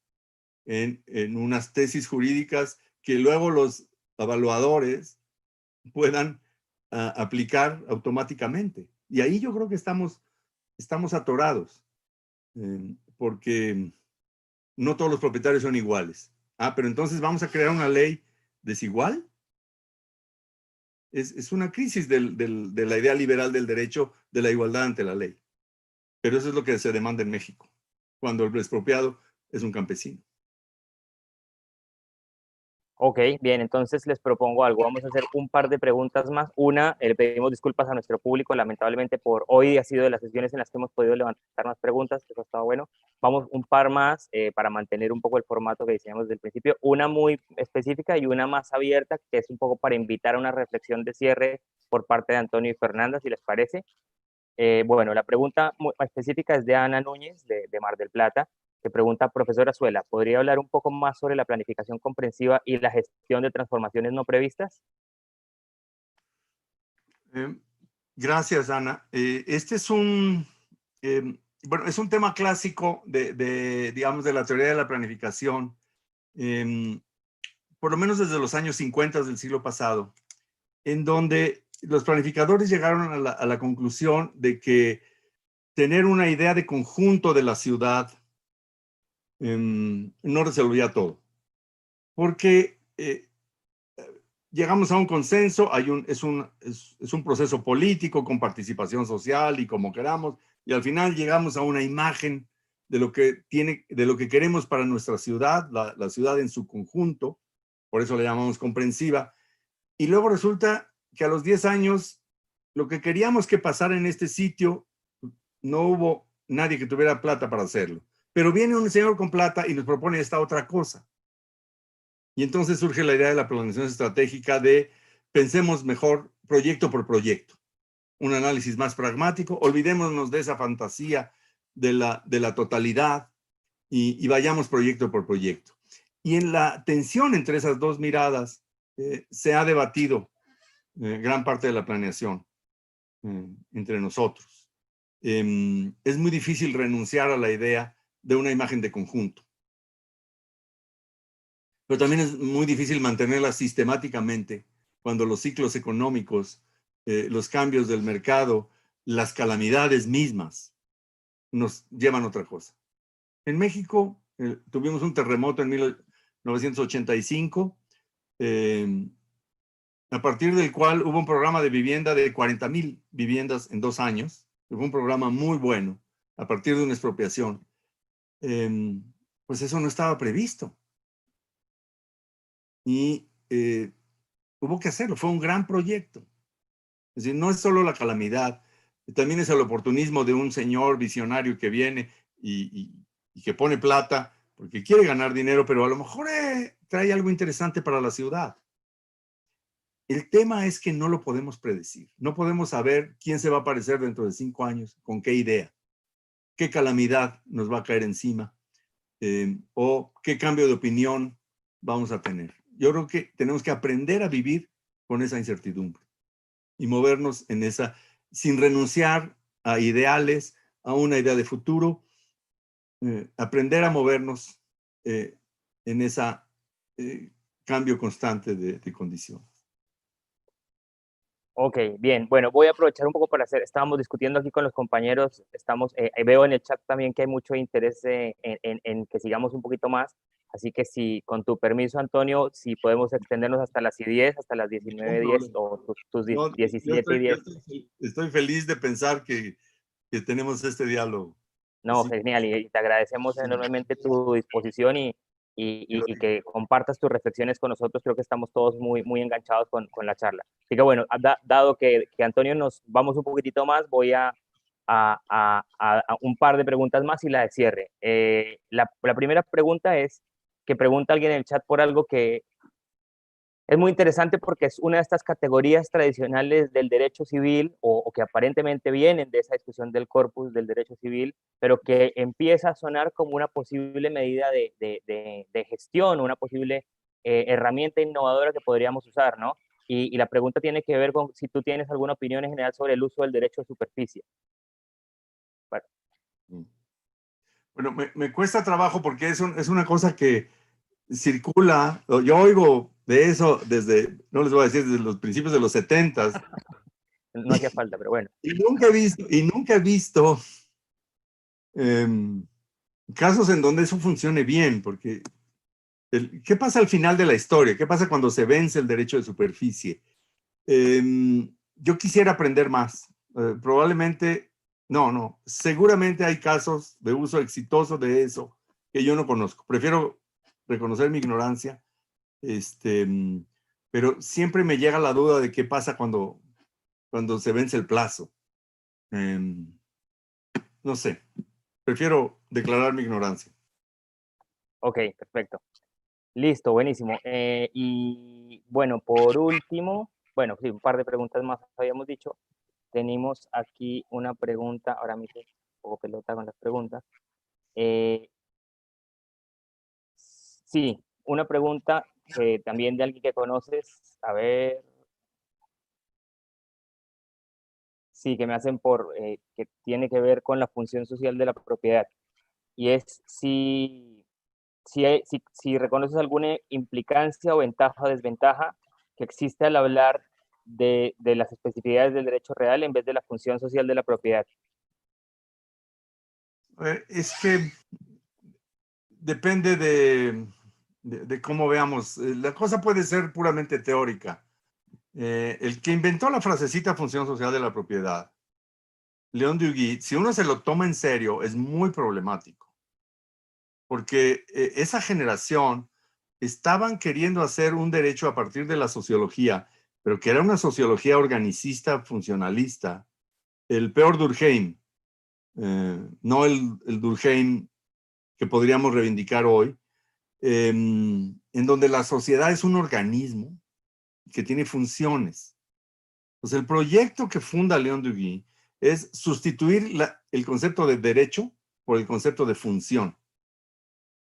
en unas tesis jurídicas que luego los evaluadores puedan aplicar automáticamente. Y ahí yo creo que estamos atorados, porque no todos los propietarios son iguales. Pero entonces vamos a crear una ley desigual. Es una crisis de la idea liberal del derecho de la igualdad ante la ley. Pero eso es lo que se demanda en México, cuando el expropiado es un campesino. Ok, bien, entonces les propongo algo. Vamos a hacer un par de preguntas más. Una, le pedimos disculpas a nuestro público, lamentablemente por hoy ha sido de las sesiones en las que hemos podido levantar más preguntas, eso ha estado bueno. Vamos un par más para mantener un poco el formato que diseñamos desde el principio. Una muy específica y una más abierta, que es un poco para invitar a una reflexión de cierre por parte de Antonio y Fernanda, si les parece. Bueno, la pregunta muy específica es de Ana Núñez, de Mar del Plata, que pregunta, profesora Azuela, ¿podría hablar un poco más sobre la planificación comprensiva y la gestión de transformaciones no previstas? Gracias, Ana. Este es bueno, es un tema clásico digamos, de la teoría de la planificación, por lo menos desde los años 50 del siglo pasado, en donde los planificadores llegaron a la conclusión de que tener una idea de conjunto de la ciudad no resolvía todo. Porque llegamos a un consenso, es un proceso político con participación social y como queramos, y al final llegamos a una imagen de lo que queremos para nuestra ciudad, la ciudad en su conjunto, por eso le llamamos comprensiva, y luego resulta que a los 10 años lo que queríamos que pasara en este sitio, no hubo nadie que tuviera plata para hacerlo. Pero viene un señor con plata y nos propone esta otra cosa. Y entonces surge la idea de la planeación estratégica de pensemos mejor proyecto por proyecto. Un análisis más pragmático, olvidémonos de esa fantasía de la totalidad y vayamos proyecto por proyecto. Y en la tensión entre esas dos miradas se ha debatido gran parte de la planeación entre nosotros. Es muy difícil renunciar a la idea de una imagen de conjunto. Pero también es muy difícil mantenerla sistemáticamente cuando los ciclos económicos, los cambios del mercado, las calamidades mismas nos llevan a otra cosa. En México tuvimos un terremoto en 1985, a partir del cual hubo un programa de vivienda de 40,000 viviendas en 2 años, fue un programa muy bueno, a partir de una expropiación, pues eso no estaba previsto. Y hubo que hacerlo, fue un gran proyecto. Es decir, no es solo la calamidad, también es el oportunismo de un señor visionario que viene y que pone plata porque quiere ganar dinero, pero a lo mejor trae algo interesante para la ciudad. El tema es que no lo podemos predecir. No podemos saber quién se va a aparecer dentro de 5 años, con qué idea, qué calamidad nos va a caer encima, o qué cambio de opinión vamos a tener. Yo creo que tenemos que aprender a vivir con esa incertidumbre y movernos en esa, sin renunciar a ideales, a una idea de futuro, aprender a movernos en ese cambio constante de condiciones. Ok, bien. Bueno, voy a aprovechar un poco para estábamos discutiendo aquí con los compañeros, veo en el chat también que hay mucho interés en que sigamos un poquito más, así que si, con tu permiso, Antonio, si podemos extendernos hasta las 10, hasta las 19:10 o tus No, 17:10. estoy feliz de pensar que tenemos este diálogo. No, Así, genial, y te agradecemos enormemente tu disposición y que compartas tus reflexiones con nosotros. Creo que estamos todos muy, muy enganchados con la charla. Así que bueno, dado que Antonio nos vamos un poquitito más, voy a un par de preguntas más y la de cierre. La primera pregunta es que pregunta alguien en el chat por algo que es muy interesante porque es una de estas categorías tradicionales del derecho civil o que aparentemente vienen de esa discusión del corpus del derecho civil, pero que empieza a sonar como una posible medida de gestión, una posible herramienta innovadora que podríamos usar, ¿no? Y la pregunta tiene que ver con si tú tienes alguna opinión en general sobre el uso del derecho de superficie. Bueno, me cuesta trabajo porque es una cosa que circula. Yo oigo de eso desde, no les voy a decir, desde los principios de los 70s. No hacía falta, pero bueno. Y nunca he visto casos en donde eso funcione bien, porque ¿qué pasa al final de la historia? ¿Qué pasa cuando se vence el derecho de superficie? Yo quisiera aprender más. Probablemente, seguramente hay casos de uso exitoso de eso que yo no conozco. Prefiero reconocer mi ignorancia, pero siempre me llega la duda de qué pasa cuando se vence el plazo. No sé, prefiero declarar mi ignorancia. Ok, perfecto. Listo, buenísimo. Y bueno, por último, bueno, sí, un par de preguntas más habíamos dicho. Tenemos aquí una pregunta, ahora mismo un poco pelota con las preguntas. Sí, una pregunta también de alguien que conoces, a ver, sí, que me hacen que tiene que ver con la función social de la propiedad. Y es si reconoces alguna implicancia o ventaja o desventaja que existe al hablar de las especificidades del derecho real en vez de la función social de la propiedad. Es que depende de cómo veamos. La cosa puede ser puramente teórica. El que inventó la frasecita función social de la propiedad, León Duguid, si uno se lo toma en serio, es muy problemático. Porque esa generación estaban queriendo hacer un derecho a partir de la sociología, pero que era una sociología organicista, funcionalista, el peor Durkheim, no el Durkheim que podríamos reivindicar hoy, en donde la sociedad es un organismo que tiene funciones. Pues el proyecto que funda León Duguid es sustituir el concepto de derecho por el concepto de función.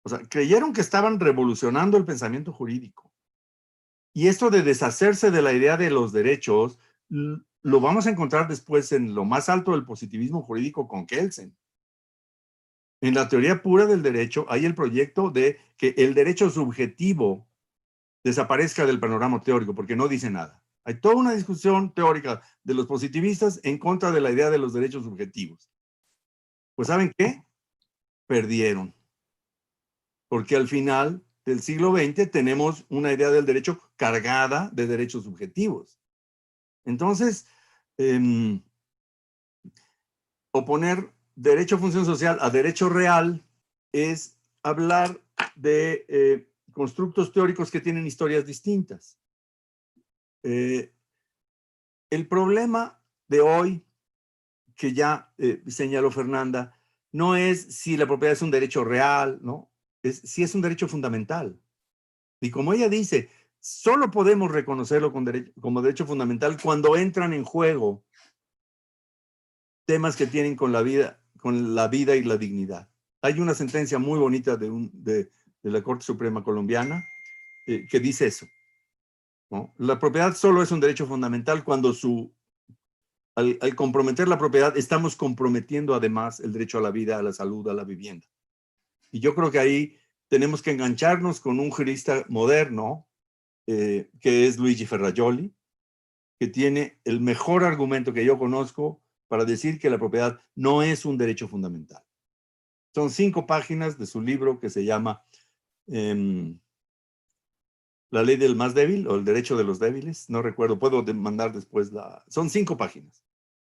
O sea, creyeron que estaban revolucionando el pensamiento jurídico. Y esto de deshacerse de la idea de los derechos, lo vamos a encontrar después en lo más alto del positivismo jurídico con Kelsen. En la teoría pura del derecho hay el proyecto de que el derecho subjetivo desaparezca del panorama teórico porque no dice nada. Hay toda una discusión teórica de los positivistas en contra de la idea de los derechos subjetivos. Pues ¿saben qué? Perdieron. Porque al final del siglo XX tenemos una idea del derecho cargada de derechos subjetivos. Entonces, oponer derecho a función social a derecho real es hablar de constructos teóricos que tienen historias distintas. El problema de hoy, que ya señaló Fernanda, no es si la propiedad es un derecho real, ¿no? Es si es un derecho fundamental. Y como ella dice, solo podemos reconocerlo como derecho fundamental cuando entran en juego temas que tienen con la vida y la dignidad. Hay una sentencia muy bonita de la Corte Suprema Colombiana que dice eso, ¿no? La propiedad solo es un derecho fundamental cuando al comprometer la propiedad estamos comprometiendo además el derecho a la vida, a la salud, a la vivienda. Y yo creo que ahí tenemos que engancharnos con un jurista moderno, que es Luigi Ferrajoli, que tiene el mejor argumento que yo conozco para decir que la propiedad no es un derecho fundamental. Son 5 páginas de su libro que se llama La ley del más débil o el derecho de los débiles. No recuerdo, puedo mandar después Son 5 páginas.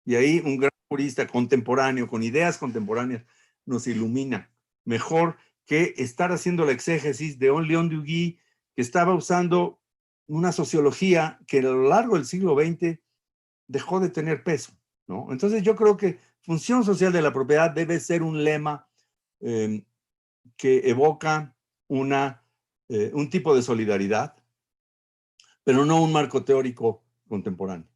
Y ahí un gran jurista contemporáneo, con ideas contemporáneas, nos ilumina mejor que estar haciendo la exégesis de un León Duguy que estaba usando una sociología que a lo largo del siglo XX dejó de tener peso, ¿no? Entonces yo creo que función social de la propiedad debe ser un lema que evoca un tipo de solidaridad, pero no un marco teórico contemporáneo.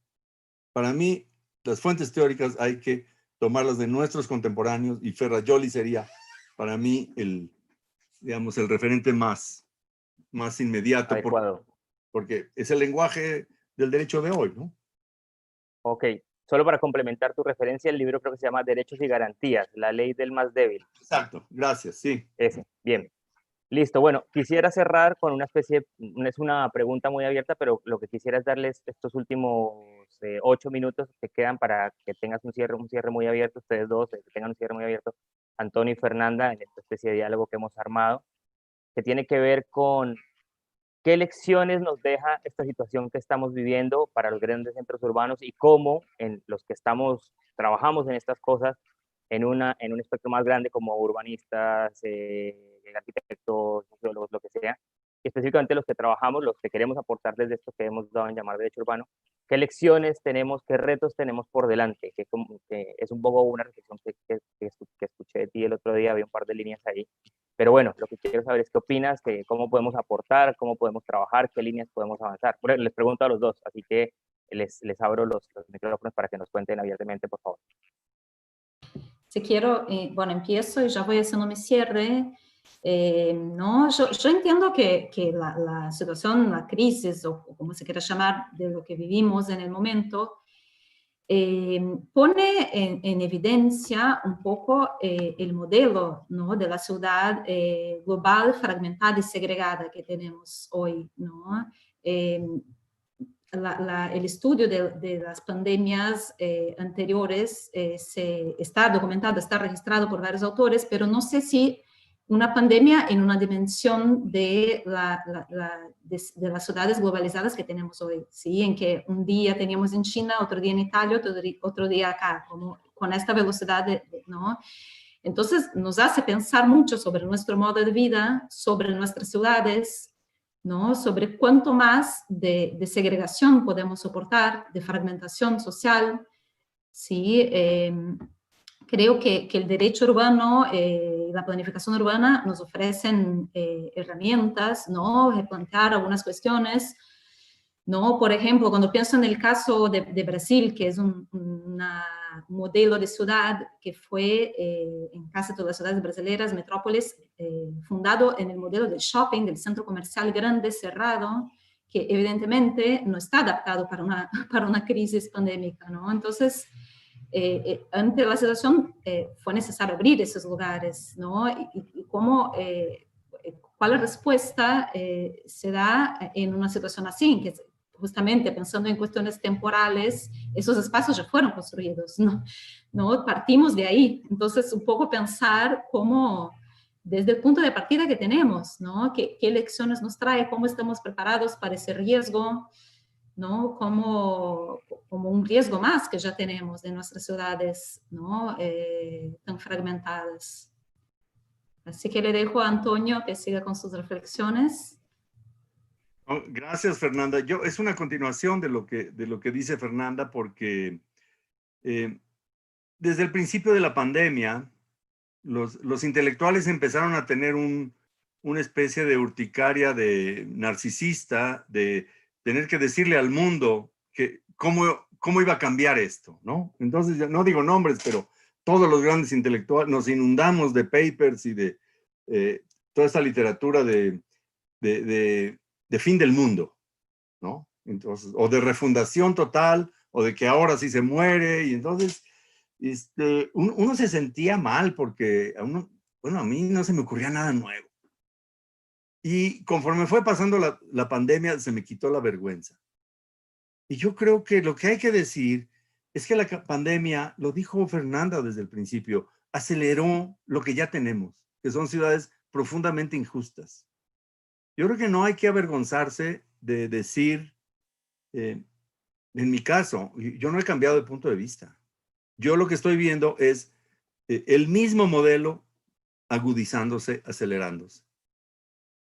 Para mí, las fuentes teóricas hay que tomarlas de nuestros contemporáneos y Ferrajoli sería para mí el referente más inmediato porque es el lenguaje del derecho de hoy, ¿no? Ok, solo para complementar tu referencia, el libro creo que se llama Derechos y Garantías, la ley del más débil. Exacto, gracias, sí. Ese, bien. Listo, bueno, quisiera cerrar con una especie, es una pregunta muy abierta, pero lo que quisiera es darles estos últimos 8 minutos que quedan para que tengas un cierre muy abierto, ustedes dos, que tengan un cierre muy abierto, Antonio y Fernanda, en esta especie de diálogo que hemos armado, que tiene que ver con qué lecciones nos deja esta situación que estamos viviendo para los grandes centros urbanos y cómo en los que trabajamos en estas cosas, en un espectro más grande como urbanistas, arquitectos, sociólogos, lo que sea, y específicamente los que trabajamos, los que queremos aportar desde esto que hemos dado en llamar derecho urbano, qué lecciones tenemos, qué retos tenemos por delante, que es un poco una reflexión que escuché de ti el otro día, había un par de líneas ahí. Pero bueno, lo que quiero saber es qué opinas, cómo podemos aportar, cómo podemos trabajar, qué líneas podemos avanzar. Bueno, les pregunto a los dos, así que les abro los micrófonos para que nos cuenten abiertamente, por favor. Si quiero, bueno, empiezo y ya voy haciendo mi cierre. No, yo entiendo que la situación, la crisis, o como se quiera llamar, de lo que vivimos en el momento, pone en evidencia un poco el modelo, ¿no?, de la ciudad global, fragmentada y segregada que tenemos hoy, ¿no? El estudio de las pandemias anteriores está documentado, está registrado por varios autores, pero no sé si una pandemia en una dimensión de las ciudades globalizadas que tenemos hoy, ¿sí? En que un día teníamos en China, otro día en Italia, otro día acá, como con esta velocidad, ¿no? Entonces nos hace pensar mucho sobre nuestro modo de vida, sobre nuestras ciudades, ¿no? Sobre cuánto más de segregación podemos soportar, de fragmentación social, ¿sí? Creo que el derecho urbano y la planificación urbana nos ofrecen herramientas, ¿no?, replantear algunas cuestiones, ¿no? Por ejemplo, cuando pienso en el caso de Brasil, que es un modelo de ciudad que fue en casi todas las ciudades brasileñas, metrópolis, fundado en el modelo del shopping, del centro comercial grande, cerrado, que evidentemente no está adaptado para una crisis pandémica, ¿no? Entonces, ante la situación fue necesario abrir esos lugares, ¿no? Y cómo, cuál respuesta se da en una situación así, que justamente pensando en cuestiones temporales, esos espacios ya fueron construidos, ¿no? Partimos de ahí. Entonces, un poco pensar cómo, desde el punto de partida que tenemos, ¿no? ¿Qué lecciones nos trae? ¿Cómo estamos preparados para ese riesgo? ¿no? Como un riesgo más que ya tenemos de nuestras ciudades, ¿no? Tan fragmentadas. Así que le dejo a Antonio que siga con sus reflexiones. Oh, gracias, Fernanda. Es una continuación de lo que dice Fernanda, porque desde el principio de la pandemia, los intelectuales empezaron a tener una especie de urticaria de narcisista, de tener que decirle al mundo que cómo iba a cambiar esto, ¿no? Entonces, no digo nombres, pero todos los grandes intelectuales nos inundamos de papers y de toda esta literatura de fin del mundo, ¿no? Entonces, o de refundación total, o de que ahora sí se muere, y entonces uno se sentía mal porque a mí no se me ocurría nada nuevo. Y conforme fue pasando la pandemia, se me quitó la vergüenza. Y yo creo que lo que hay que decir es que la pandemia, lo dijo Fernanda desde el principio, aceleró lo que ya tenemos, que son ciudades profundamente injustas. Yo creo que no hay que avergonzarse de decir, en mi caso, yo no he cambiado de punto de vista. Yo lo que estoy viendo es el mismo modelo agudizándose, acelerándose.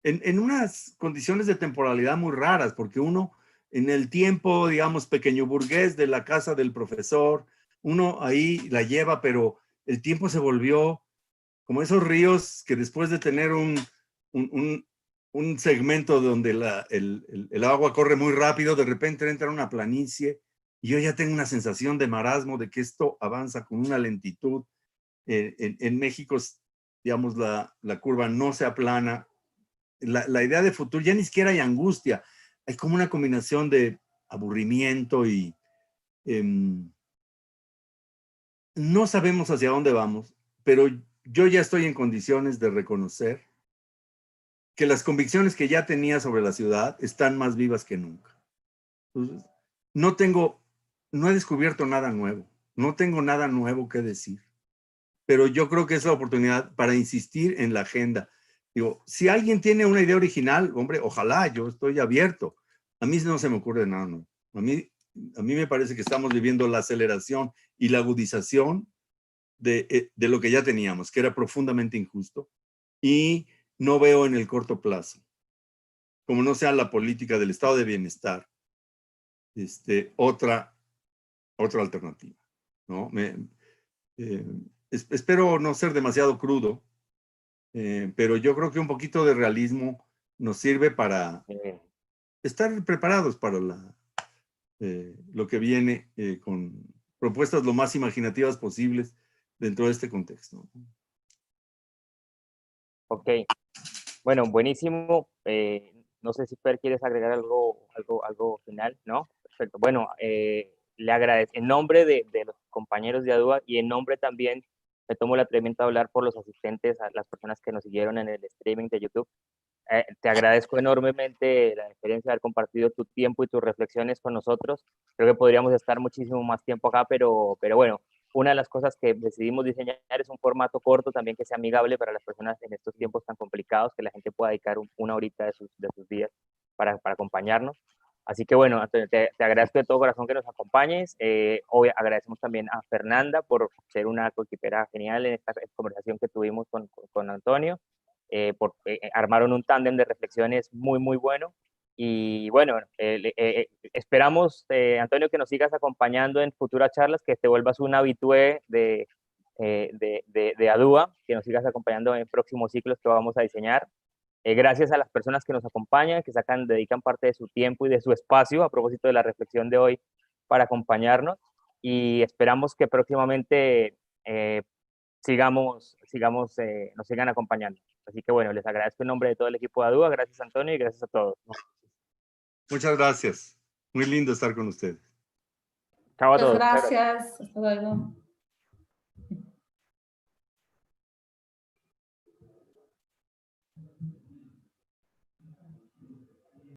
En unas condiciones de temporalidad muy raras, porque uno en el tiempo, digamos, pequeño burgués de la casa del profesor, uno ahí la lleva, pero el tiempo se volvió como esos ríos que después de tener un segmento donde el agua corre muy rápido, de repente entra en una planicie y yo ya tengo una sensación de marasmo, de que esto avanza con una lentitud. En México, digamos, la curva no se aplana. La idea de futuro, ya ni siquiera hay angustia, hay como una combinación de aburrimiento y no sabemos hacia dónde vamos, pero yo ya estoy en condiciones de reconocer que las convicciones que ya tenía sobre la ciudad están más vivas que nunca. Entonces, no he descubierto nada nuevo, no tengo nada nuevo que decir, pero yo creo que es la oportunidad para insistir en la agenda. Digo, si alguien tiene una idea original, hombre, ojalá, yo estoy abierto. A mí no se me ocurre nada nuevo. A mí me parece que estamos viviendo la aceleración y la agudización de lo que ya teníamos, que era profundamente injusto, y no veo en el corto plazo, como no sea la política del estado de bienestar, otra alternativa, ¿no? Espero no ser demasiado crudo, pero yo creo que un poquito de realismo nos sirve para estar preparados para lo que viene, con propuestas lo más imaginativas posibles dentro de este contexto. Ok, bueno, buenísimo. No sé si Per quieres agregar algo final, ¿no? Perfecto. Bueno, le agradezco en nombre de los compañeros de ADUA y en nombre también, me tomo el atrevimiento de hablar por los asistentes, a las personas que nos siguieron en el streaming de YouTube. Te agradezco enormemente la experiencia de haber compartido tu tiempo y tus reflexiones con nosotros. Creo que podríamos estar muchísimo más tiempo acá, pero bueno, una de las cosas que decidimos diseñar es un formato corto también que sea amigable para las personas en estos tiempos tan complicados, que la gente pueda dedicar una horita de sus días para acompañarnos. Así que bueno, Antonio, te agradezco de todo corazón que nos acompañes. Hoy agradecemos también a Fernanda por ser una coequipera genial en esta conversación que tuvimos con Antonio. Armaron un tándem de reflexiones muy, muy bueno. Y bueno, esperamos, Antonio, que nos sigas acompañando en futuras charlas, que te vuelvas un habitué de ADUA, que nos sigas acompañando en próximos ciclos que vamos a diseñar. Gracias a las personas que nos acompañan, que dedican parte de su tiempo y de su espacio a propósito de la reflexión de hoy para acompañarnos. Y esperamos que próximamente nos sigan acompañando. Así que bueno, les agradezco en nombre de todo el equipo de ADUA. Gracias, Antonio, y gracias a todos. Muchas gracias. Muy lindo estar con ustedes. Chao a todos. Muchas gracias. Hasta luego.